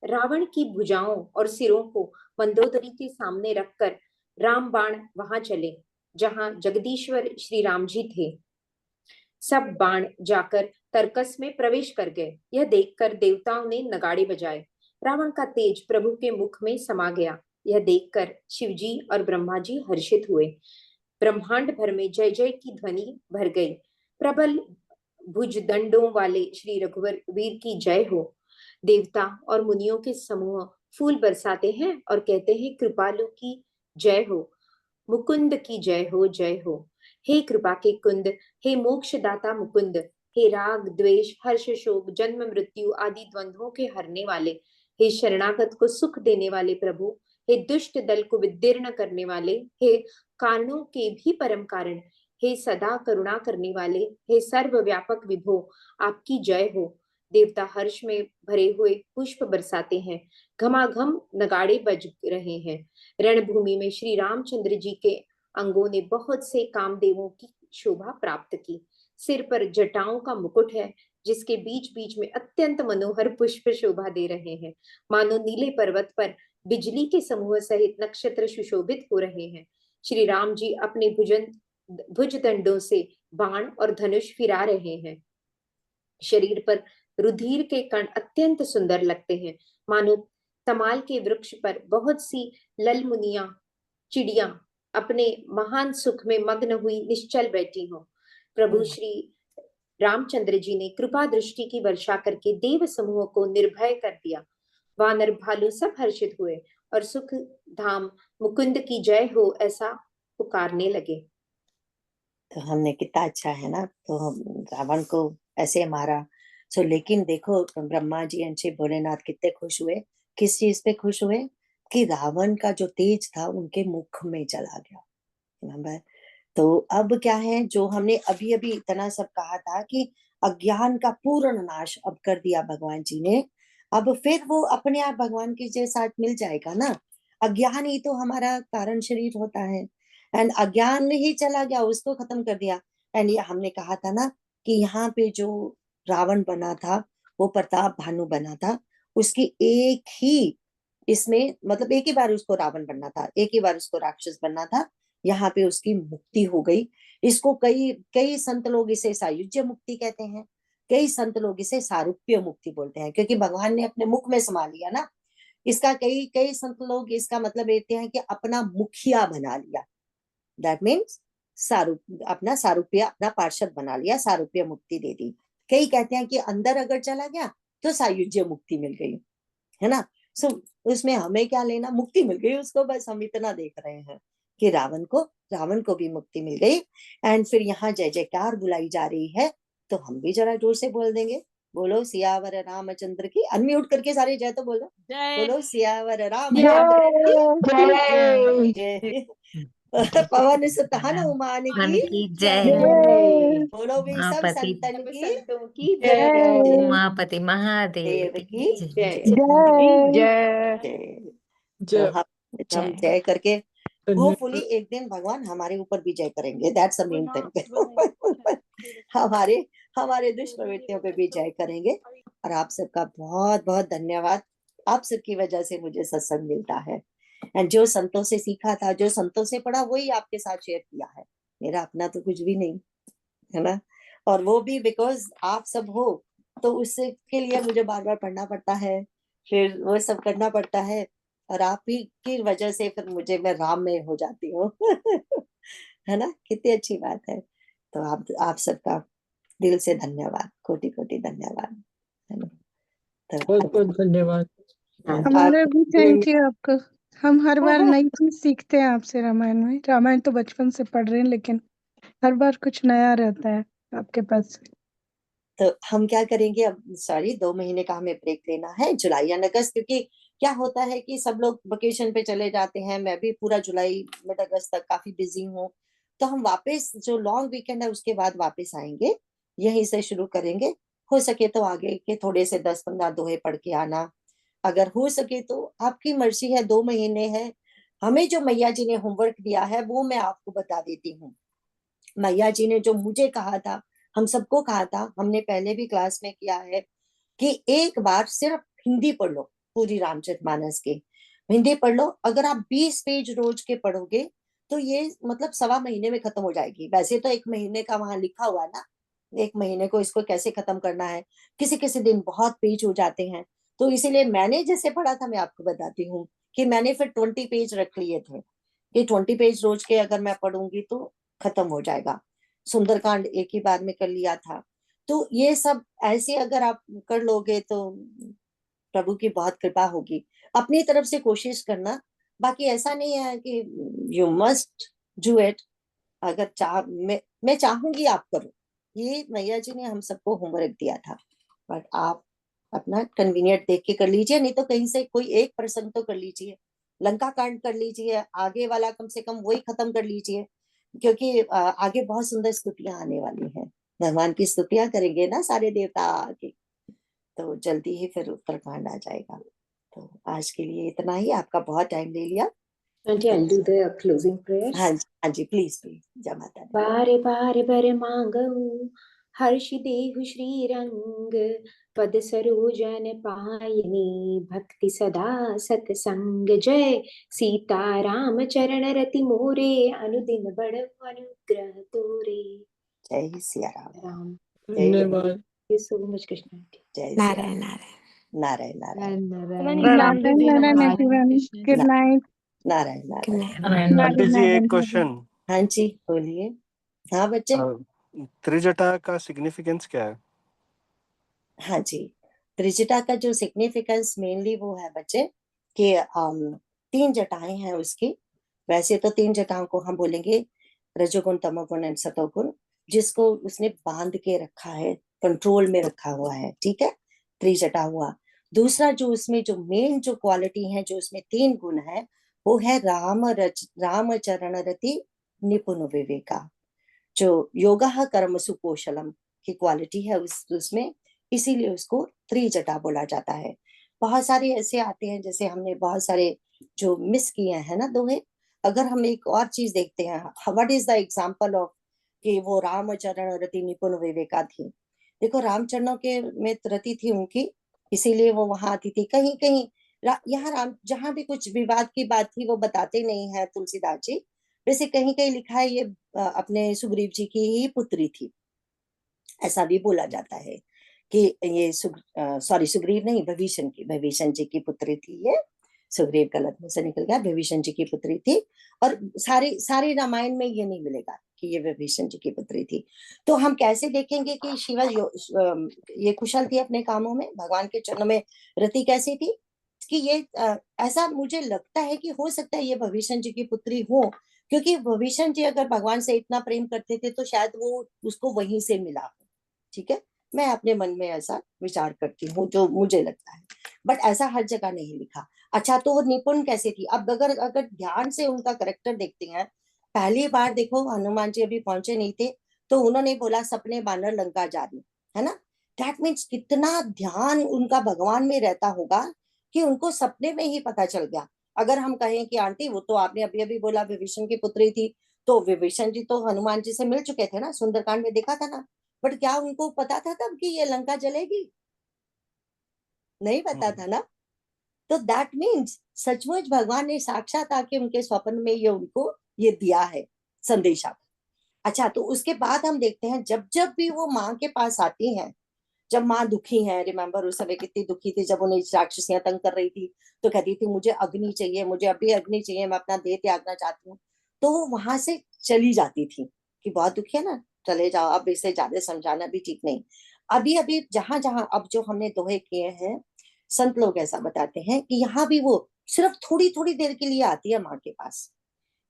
रावण की भुजाओं और सिरों को मंदोदरी के सामने रखकर राम बाण वहां चले, जहां जगदीश्वर श्री राम जी थे। सब बाण जाकर तर्कस में प्रवेश कर गए। यह देखकर देवताओं ने नगाड़े बजाए। रावण का तेज प्रभु के मुख में समा गया। यह देखकर शिवजी और ब्रह्मा जी हर्षित हुए। ब्रह्मांड भर में जय जय की ध्वनि भर गई। प्रबल भुजदंडों वाले श्री रघुवर वीर की जय हो। देवता और मुनियों के समूह फूल बरसाते हैं और कहते हैं कृपालु की जय हो, मुकुंद की जय हो, जय हो। हे कृपा के कुंद, हे मोक्षदाता मुकुंद, हे राग द्वेष हर्ष शोक जन्म मृत्यु आदि द्वंद्वों के हरने वाले, हे शरणागत को सुख देने वाले प्रभु, हे दुष्ट दल को विदीर्ण करने वाले, हे कारणों के भी परम कारण, हे सदा करुणा करने वाले, हे सर्वव्यापक विभो, आपकी जय हो। देवता हर्ष में भरे हुए पुष्प बरसाते हैं। घमाघम नगाड़े बज रहे हैं। रणभूमि में श्री रामचंद्र जी के अंगों ने बहुत से कामदेवों की शोभा प्राप्त की। सिर पर जटाओं का मुकुट है, जिसके बीच बीच में अत्यंत मनोहर पुष्प शोभा दे रहे हैं। मानो नीले पर्वत पर बिजली के समूह सहित नक्षत्र सुशोभित हो रहे हैं। श्री राम जी अपने भुजदंडों से बाण और धनुष फिरा रहे हैं। शरीर पर रुधिर के कण अत्यंत सुंदर लगते हैं, मानो तमाल के वृक्ष पर बहुत सी ललमुनिया चिड़िया अपने महान सुख में मग्न हुई निश्चल बैठी हो। प्रभु श्री रामचंद्र जी ने कृपा दृष्टि की वर्षा करके देव समूह को निर्भय कर दिया। वानर भालू सब हर्षित हुए और सुख धाम मुकुंद की जय हो ऐसा पुकारने लगे। तो हमने कितना अच्छा है ना, तो हम रावण को ऐसे मारा। सो लेकिन देखो ब्रह्मा जी एंड शिव भोलेनाथ कितने खुश हुए। किस चीज पे खुश हुए? कि रावण का जो तेज था उनके मुख में चला गया। नंबर तो अब क्या है, जो हमने अभी अभी इतना सब कहा था कि अज्ञान का पूर्ण नाश अब कर दिया भगवान जी ने। अब फिर वो अपने आप भगवान के साथ मिल जाएगा ना। अज्ञान ही तो हमारा कारण शरीर होता है, एंड अज्ञान ही चला गया, उसको खत्म कर दिया। एंड ये हमने कहा था ना कि यहाँ पे जो रावण बना था वो प्रताप भानु बना था। उसकी एक ही इसमें मतलब एक ही बार उसको रावण बनना था, एक ही बार उसको राक्षस बनना था। यहाँ पे उसकी मुक्ति हो गई। इसको कई कई संत लोग इसे सायुज्य मुक्ति कहते हैं, कई संत लोग इसे सारूप्य मुक्ति बोलते हैं, क्योंकि भगवान ने अपने मुख में समा लिया ना। इसका कई कई संत लोग इसका मतलब लेते हैं कि अपना मुखिया बना लिया। दैट मीन्स सारूप अपना सारूप्य अपना पार्षद बना लिया, सारूप्य मुक्ति दे दी। कई कहते हैं कि अंदर अगर चला गया तो सायुज्य मुक्ति मिल गई, है ना। सो उसमें हमें क्या लेना, मुक्ति मिल गई उसको, बस हम इतना देख रहे हैं कि रावण को भी मुक्ति मिल गई। एंड फिर यहाँ जय जयकार बुलाई जा रही है, तो हम भी जरा जोर से बोल देंगे। बोलो सियावर रामचंद्र की, अनम्यूट करके सारे जय तो बोलो। बोलो सियावर रामचंद्र की जय। पवन सुत हनुमान की जय। बोलो भी सब संतन की जय। उमापति महादेव देव की की जय। जय। तो हम जय। जय करके होपफुली एक दिन भगवान हमारे ऊपर भी जय करेंगे। That's a main thing. हमारे हमारे दुष्प्रवृत्तियों पे भी जय करेंगे। और आप सबका बहुत बहुत धन्यवाद। आप सबकी वजह से मुझे सत्संग मिलता है, एंड जो संतों से सीखा था, जो संतों से पढ़ा, वही आपके साथ शेयर किया है। मेरा अपना तो कुछ भी नहीं है ना। और वो भी बिकॉज आप सब हो, तो उससे के लिए मुझे बार बार पढ़ना पड़ता है, फिर वो सब करना पड़ता है। और आप ही की वजह से फिर मैं राम में हो जाती हूँ। है ना, कितनी अच्छी बात है। तो आप सबका दिल से धन्यवाद, कोटि कोटि धन्यवाद, है ना। बहुत बहुत धन्यवाद। हमारा भी थैंक यू आपका। हम हर बार नई चीज सीखते हैं आपसे रामायण में। रामायण तो बचपन से पढ़ रहे हैं, लेकिन हर बार कुछ नया रहता है आपके पास। तो हम क्या करेंगे अब, सॉरी 2 महीने का हमें ब्रेक लेना है, जुलाई या अगस्त, क्योंकि क्या होता है कि सब लोग वेकेशन पे चले जाते हैं। मैं भी पूरा जुलाई मिड अगस्त तक काफी बिजी हूँ। तो हम वापस जो लॉन्ग वीकेंड है उसके बाद वापस आएंगे, यहीं से शुरू करेंगे। हो सके तो आगे के थोड़े से 10-15 दोहे पढ़ के आना, अगर हो सके तो। आपकी मर्जी है, 2 महीने है। हमें जो मैया जी ने होमवर्क दिया है वो मैं आपको बता देती हूँ। मैया जी ने जो मुझे कहा था, हम सबको कहा था, हमने पहले भी क्लास में किया है, कि एक बार सिर्फ हिंदी पढ़ लो, पूरी रामचरितमानस की हिंदी पढ़ लो। अगर आप 20 पेज रोज के पढ़ोगे तो ये मतलब 1.25 महीने में खत्म हो जाएगी। वैसे तो 1 महीने का वहां लिखा हुआ है ना, एक महीने को इसको कैसे खत्म करना है, किसी किसी दिन बहुत पेज हो जाते हैं। तो इसीलिए मैंने जैसे पढ़ा था, मैं आपको बताती हूँ कि मैंने फिर 20 पेज रख लिए थे कि 20 पेज रोज के अगर मैं पढ़ूंगी तो खत्म हो जाएगा। सुंदरकांड एक ही बार में कर लिया था। तो ये सब ऐसे अगर आप कर लोगे तो प्रभु की बहुत कृपा होगी। अपनी तरफ से कोशिश करना, बाकी ऐसा नहीं है कि यू मस्ट डू इट। अगर मैं चाहूंगी आप करो, ये मैया जी ने हम सबको होमवर्क दिया था, बट आप अपना कन्वीनियंट देख के कर लीजिए, नहीं तो कहीं से कोई एक प्रसंग तो कर लीजिए, लंका कांड कर लीजिए, आगे वाला कम से कम वही खत्म कर लीजिए, क्योंकि आगे बहुत सुंदर स्तुतियां आने वाली हैं। भगवान की स्तुतियां करेंगे ना सारे देवता आगे, तो जल्दी ही फिर उत्तरकांड आ जाएगा। तो आज के लिए इतना ही, आपका बहुत टाइम ले लिया। Auntie, I'll do the closing prayers. हाँ जी, हाँ जी, प्लीज प्लीज, जय माता दी। बारे बारे बर मांगऊ हर्ष देहु श्री रंग, पद सरोजन पायनी भक्ति सदा सतसंग। जय सीता राम चरण रति मोरे, अनुदिन बड़ अनुग्रह तोरे। जय सिया राम। राम। जय धन्यवाद। Thank you so much, Krishna aunty. जय सिया नारायण राम। नारायण नारायण नारायण प्रणाम नारायण दीदी, नारायण नमस्कार। Everyone, good night. Narayan Good Narayan. night. Aunty ji Narayan एक क्वेश्चन, हाँ जी बोलिए। हाँ बच्चे। त्रिजटा का सिग्निफिकेंस क्या है? हाँ जी, त्रिजटा का जो सिग्निफिकेंस मेनली वो है बच्चे कि 3 जटाएं हैं उसकी। वैसे तो 3 जटाओं को हम बोलेंगे रजोगुण, तमोगुण एंड सतोगुण, जिसको उसने बांध के रखा है, कंट्रोल में रखा हुआ है, ठीक है, त्रिजटा हुआ। दूसरा जो उसमें जो मेन जो क्वालिटी है, जो उसमें 3 गुण है, वो है राम चरण रति निपुण विवेका, जो योगा कर्मसु कौशलम की क्वालिटी है उसमें, इसीलिए उसको त्रिजटा बोला जाता है। बहुत सारे ऐसे आते हैं, जैसे हमने बहुत सारे जो मिस किए हैं ना दोहे। अगर हम एक और चीज देखते हैं, what is the example of कि वो रामचरण रति निपुण विवेका थी। देखो रामचरणों के में रति थी उनकी, इसीलिए वो वहां आती थी। कहीं कहीं यहाँ राम जहां भी कुछ विवाद की बात थी वो बताते नहीं है तुलसीदास जी। वैसे कहीं कहीं लिखा है ये अपने सुग्रीव जी की ही पुत्री थी, ऐसा भी बोला जाता है कि ये सुग्रीव नहीं, विभीषण जी की पुत्री थी ये। सुग्रीव गलत मुंह से निकल गया, विभीषण जी की पुत्री थी। और सारे रामायण में ये नहीं मिलेगा कि ये विभीषण जी की पुत्री थी। तो हम कैसे देखेंगे कि शिवा ये कुशल थी अपने कामों में, भगवान के चरणों में रति कैसी थी कि ये ऐसा मुझे लगता है कि हो सकता है ये विभीषण जी की पुत्री हो, क्योंकि विभीषण जी अगर भगवान से इतना प्रेम करते थे तो शायद वो उसको वहीं से मिला। ठीक है, मैं अपने मन में ऐसा विचार करती हूँ जो मुझे लगता है, बट ऐसा हर जगह नहीं लिखा। अच्छा, तो वो निपुण कैसे थी? अब अगर ध्यान से उनका करेक्टर देखते हैं, पहली बार देखो हनुमान जी अभी पहुंचे नहीं थे तो उन्होंने बोला सपने बानर लंका जाने, है ना। दैट मीन्स कितना ध्यान उनका भगवान में रहता होगा कि उनको सपने में ही पता चल गया। अगर हम कहें कि आंटी वो तो आपने अभी अभी बोला विभीषण की पुत्री थी, तो विभीषण जी तो हनुमान जी से मिल चुके थे ना, सुंदरकांड में देखा था ना। बट क्या उनको पता था तब कि ये लंका जलेगी? नहीं पता था ना। तो दैट मीन्स सचमुच भगवान ने साक्षात आके उनके स्वप्न में ये उनको ये दिया है संदेशा। अच्छा, तो उसके बाद हम देखते हैं जब जब भी वो माँ के पास आती हैं, जब माँ दुखी है, रिमेम्बर उस समय कितनी दुखी थी जब उन्हें राक्षसियां तंग कर रही थी, तो कहती थी मुझे अग्नि चाहिए, मुझे अभी अग्नि चाहिए, मैं अपना देह त्यागना चाहती हूँ। तो वो वहां से चली जाती थी कि बहुत दुखी है ना, चले जाओ, अब इसे ज्यादा समझाना भी ठीक नहीं। अभी अभी जहां जहां अब जो हमने दोहे किए हैं, संत लोग ऐसा बताते हैं कि यहाँ भी वो सिर्फ थोड़ी थोड़ी देर के लिए आती है माँ के पास।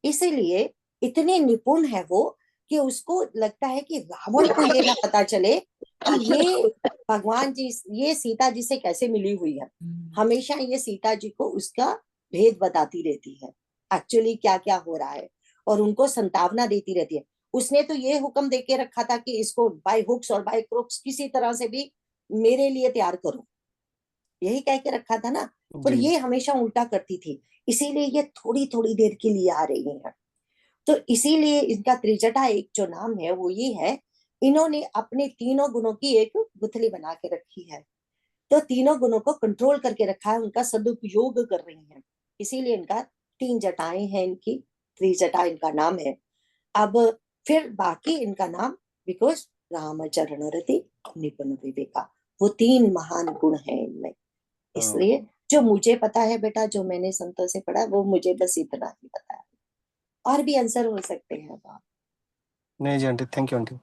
इसीलिए इतने निपुण है वो कि उसको लगता है कि रावण को ये ना पता चले कि ये भगवान जी, ये सीता जी से कैसे मिली हुई है। हमेशा ये सीता जी को उसका भेद बताती रहती है, एक्चुअली क्या क्या हो रहा है, और उनको संतावना देती रहती है। उसने तो ये हुक्म देके रखा था कि इसको बाय हुक्स और बाय क्रुक्स किसी तरह से भी मेरे लिए तैयार करो, यही कह के रखा था ना। पर ये हमेशा उल्टा करती थी, इसीलिए ये थोड़ी थोड़ी देर के लिए आ रही है। तो इसीलिए इनका त्रिजटा एक जो नाम है वो ये है, इन्होंने अपने तीनों गुणों की एक गुथली बना के रखी है, तो तीनों गुणों को कंट्रोल करके रखा है, उनका सदुपयोग कर रही हैं, इसीलिए इनका 3 जटाएं हैं, इनकी त्रिजटा इनका नाम है। अब फिर बाकी इनका नाम, बिकॉज रामचरण रति निपुण विवेका, वो 3 महान गुण हैं इनमें। इसलिए जो मुझे पता है बेटा, जो मैंने संतों से पढ़ा, वो मुझे बस इतना ही पता है। और भी आंसर हो सकते हैं। नहीं जी aunty, thank you aunty.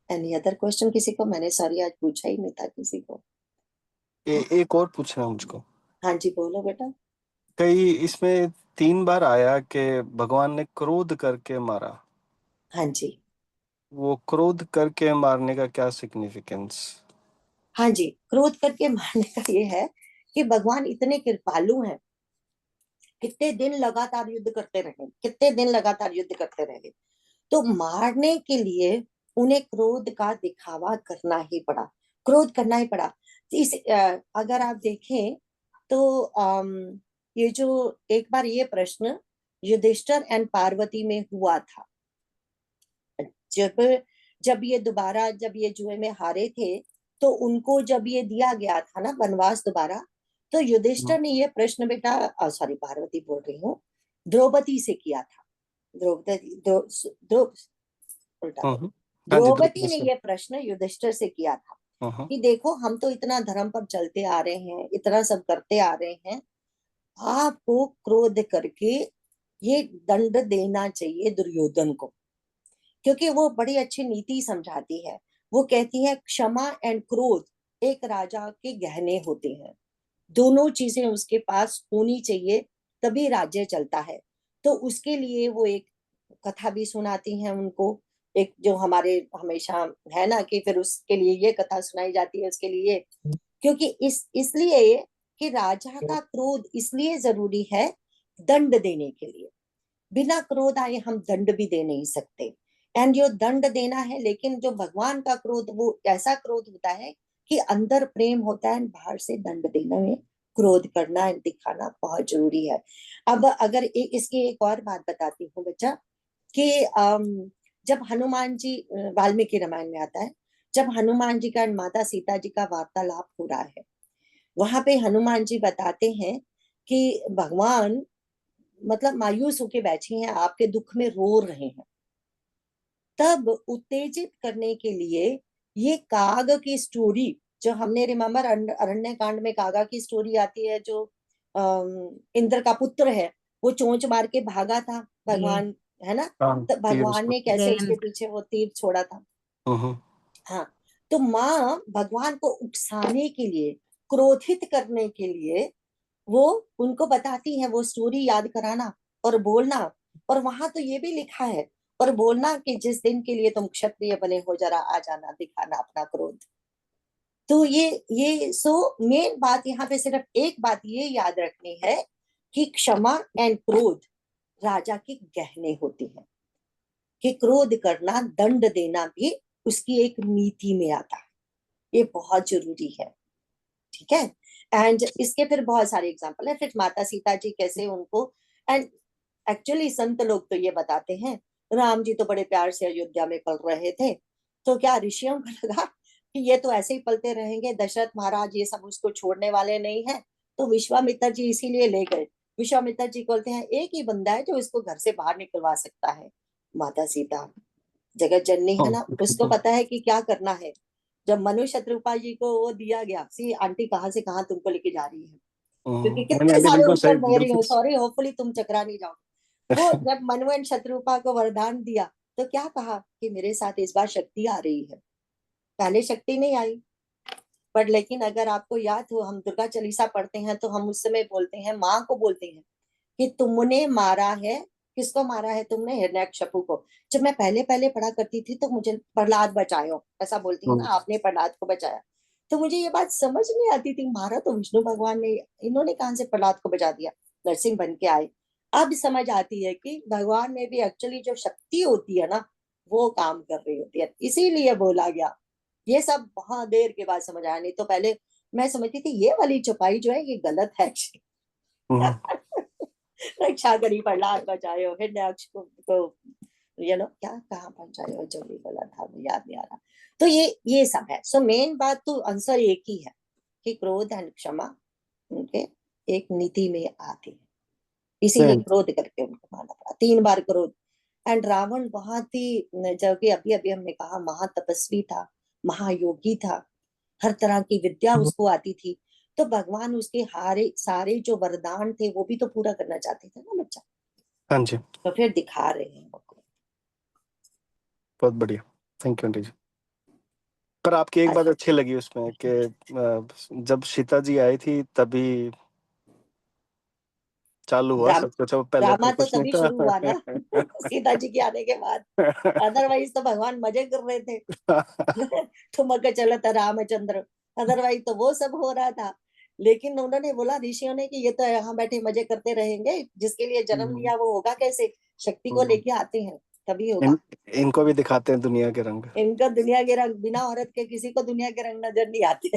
Any other question किसी को? मैंने सॉरी आज पूछा ही नहीं था किसी को। एक और पूछना है मुझको। हाँ जी बोलो बेटा। कई इसमें 3 बार आया कि भगवान ने क्रोध करके मारा। हाँ जी, वो क्रोध करके मारने का क्या सिग्निफिकेंस? हाँ जी, क्रोध करके मारने का ये है कि भगवान इतने कृपालु हैं। कितने दिन लगातार युद्ध करते रहे, कितने दिन लगातार युद्ध करते रहे, तो मारने के लिए उन्हें क्रोध का दिखावा करना ही पड़ा, क्रोध करना ही पड़ा। अगर आप देखें तो ये जो एक बार ये प्रश्न युधिष्ठिर एंड पार्वती में हुआ था, जब जब ये दोबारा जब ये जुए में हारे थे, तो उनको जब ये दिया गया था ना वनवास दोबारा, तो युधिष्ठिर ने ये प्रश्न बेटा, सॉरी पार्वती बोल रही हूँ, द्रौपदी से किया था। द्रौपदी उल्टा हाँ जी, द्रौपदी ने से। ये प्रश्न युधिष्ठिर से किया था हाँ कि देखो हम तो इतना धर्म पर चलते आ रहे हैं, इतना सब करते आ रहे हैं, आपको क्रोध करके ये दंड देना चाहिए दुर्योधन को, क्योंकि वो बड़ी अच्छी नीति समझाती है। वो कहती है क्षमा एंड क्रोध एक राजा के गहने होते हैं, दोनों चीजें उसके पास होनी चाहिए, तभी राज्य चलता है। तो उसके लिए वो एक कथा भी सुनाती हैं उनको, एक जो हमारे हमेशा है ना, कि फिर उसके लिए ये कथा सुनाई जाती है उसके लिए, क्योंकि इसलिए कि राजा का क्रोध इसलिए जरूरी है दंड देने के लिए। बिना क्रोध आए हम दंड भी दे नहीं सकते, एंड जो दंड देना है, लेकिन जो भगवान का क्रोध वो ऐसा क्रोध होता है कि अंदर प्रेम होता है, बाहर से दंड देना में क्रोध करना दिखाना बहुत जरूरी है। अब अगर इसकी एक और बात बताती हूँ बच्चा, कि जब हनुमान जी, वाल्मीकि रामायण में आता है, जब हनुमान जी का माता सीता जी का वार्तालाप हो रहा है, वहां पे हनुमान जी बताते हैं कि भगवान मतलब मायूस होके बैठे हैं, आपके दुख में रो रहे हैं। तब उत्तेजित करने के लिए ये काग की स्टोरी, जो हमने रिमेम्बर अरण्य कांड में कागा की स्टोरी आती है, जो इंद्र का पुत्र है, वो चोंच मार के भागा था भगवान, है ना, तो भगवान ने कैसे उसके पीछे वो तीर छोड़ा था। हाँ, तो माँ भगवान को उकसाने के लिए, क्रोधित करने के लिए वो उनको बताती है वो स्टोरी याद कराना और बोलना। और वहां तो ये भी लिखा है, और बोलना कि जिस दिन के लिए तुम क्षत्रिय बने हो जरा आ जाना, दिखाना अपना क्रोध। तो ये मेन बात यहाँ पे सिर्फ एक बात ये याद रखनी है कि क्षमा एंड क्रोध राजा के गहने होते हैं, कि क्रोध करना, दंड देना भी उसकी एक नीति में आता है, ये बहुत जरूरी है। ठीक है, एंड इसके फिर बहुत सारे एग्जाम्पल है, फिर माता सीता जी कैसे उनको, एंड एक्चुअली संत लोग तो ये बताते हैं राम जी तो बड़े प्यार से अयोध्या में पल रहे थे, तो क्या ऋषियों को लगा कि ये तो ऐसे ही पलते रहेंगे, दशरथ महाराज ये सब उसको छोड़ने वाले नहीं है, तो विश्वामित्र जी इसीलिए ले गए। विश्वामित्र जी बोलते हैं एक ही बंदा है जो इसको घर से बाहर निकलवा सकता है, माता सीता, जगत जननी है ना, उसको पता है कि क्या करना है। जब मनु शत्रुपा जी को वो दिया गया, सी आंटी कहाँ से कहाँ तुमको लेके जा रही है, क्योंकि कितने सारे उत्तर दे रही हो, सॉरी होपफुली तुम चकरा नहीं जाओ। वो जब मनु एंड शत्रुपा को वरदान दिया, तो क्या कहा कि मेरे साथ इस बार शक्ति आ रही है, पहले शक्ति नहीं आई। पर लेकिन अगर आपको याद हो, हम दुर्गा चालीसा पढ़ते हैं तो हम उस समय बोलते हैं, माँ को बोलते हैं कि तुमने मारा है, किसको मारा है तुमने, हिरण्यकशिपु को। जब मैं पहले पहले पढ़ा करती थी तो मुझे प्रहलाद बचाओ ऐसा बोलती है ना, आपने प्रहलाद को बचाया, तो मुझे ये बात समझ नहीं आती थी, मारा तो विष्णु भगवान ने, इन्होंने कहां से प्रहलाद को बचा दिया, नरसिंह बन के आए। अब समझ आती है कि भगवान में भी एक्चुअली जो शक्ति होती है ना, वो काम कर रही होती है, इसीलिए बोला गया। ये सब बहुत देर के बाद समझ आया, नहीं तो पहले मैं समझती थी ये वाली छुपाई जो है ये गलत है। रक्षा करी प्रहलाद बचायो, हिरण्याक्ष को क्या कहाँ पहुंचायो, जो भी बोला था वो याद नहीं आ रहा। तो ये सब है। सो मेन बात तो आंसर एक ही है कि क्रोध एंड क्षमा उनके एक नीति में आती है, इसीलिए क्रोध करके उनको मारना पड़ा, 3 बार क्रोध। एंड रावण बहुत ही, जो कि अभी अभी हमने कहा, महातपस्वी था, महायोगी था, हर तरह की विद्या उसको आती थी। तो भगवान उसके हारे सारे जो वरदान थे वो भी तो पूरा करना चाहते थे ना बच्चा। हाँ जी, तो फिर दिखा रहे हैं वो। बहुत बढ़िया, थैंक यू आंटी जी। पर आपकी एक बात अच्छी लगी उसमें कि जब सीता जी आई थी तभी चालू हुआ सब कुछ, अब पहले ड्रामा तो तो कुछ नहीं तभी था। शुरू हुआ ना सीता जी के आने के बाद, अदरवाइज तो भगवान मजे कर रहे थे ठुमक चलत रामचंद्र, अदरवाइज तो वो सब हो रहा था। लेकिन उन्होंने बोला, ऋषियों ने, कि ये तो यहाँ बैठे मजे करते रहेंगे, जिसके लिए जन्म लिया वो होगा कैसे, शक्ति को लेके आते हैं तभी होगा। इनको भी दिखाते हैं दुनिया के रंग। इनका दुनिया के रंग, बिना औरत के किसी को दुनिया के रंग नजर नहीं आते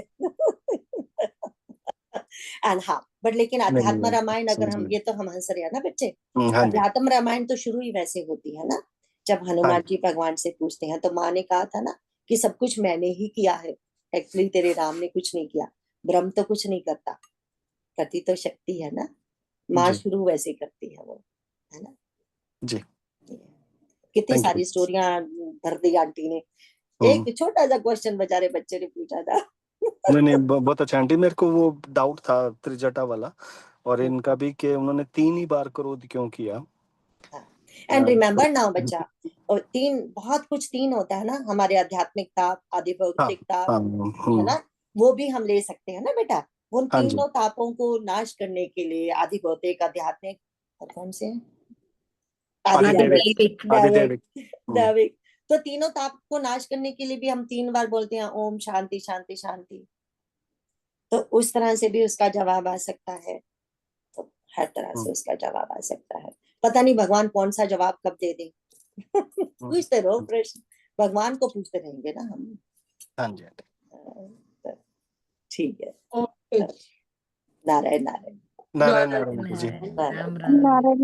एंड हाँ, बट लेकिन नहीं, अध्यात्म नहीं, रामायण, अगर हम, समझिए। ये तो हम हंस रहे हैं ना बच्चे, हाँ जी, अध्यात्म रामायण तो शुरू ही वैसे होती है ना, जब हाँ हनुमान जी, जी भगवान से पूछते हैं, तो माँ ने कहा था ना कि सब कुछ मैंने ही किया है, एक्चुअली तेरे राम ने कुछ नहीं किया, ब्रह्म तो कुछ नहीं करता, करती तो शक्ति है ना। माँ जी, शुरू वैसे करती है वो, है ना। जी, कितनी थैंक यू। सारी स्टोरियां भर दी आंटी ने। एक छोटा सा क्वेश्चन बेचारे बच्चे ने पूछा था नहीं नहीं, बहुत अच्छा आंटी, मेरे को वो डाउट था त्रिजटा वाला, और इनका भी, कि उन्होंने 3 ही बार क्रोध क्यों किया। एंड रिमेम्बर नाउ बच्चा, और तीन, बहुत कुछ तीन होता है ना, हमारे आध्यात्मिक ताप, आदि हाँ भौतिक ताप, हाँ, है ना, वो भी हम ले सकते हैं ना बेटा। उन हाँ जी, तीनों तापों को नाश करने के लिए, आदि भौतिक, आध्यात्मिक, और कौन से हैं? आदि दैविक, आदिदेविक। दैविक, आदिदेविक। दैविक। तो तीनों ताप को नाश करने के लिए भी हम 3 बार बोलते हैं, ओम शांति शांति शांति। तो उस तरह से भी उसका जवाब आ सकता है, तो हर तरह से उसका जवाब आ सकता है। पता नहीं भगवान कौन सा जवाब कब दे दे पूछते रहो प्रश्न, भगवान को पूछते रहेंगे ना हम। हाँ जी, ठीक है, ओके। नारायण नारायण नारायण नारायण जी। नारायण, नारायण राम नारायण। राम। नारायण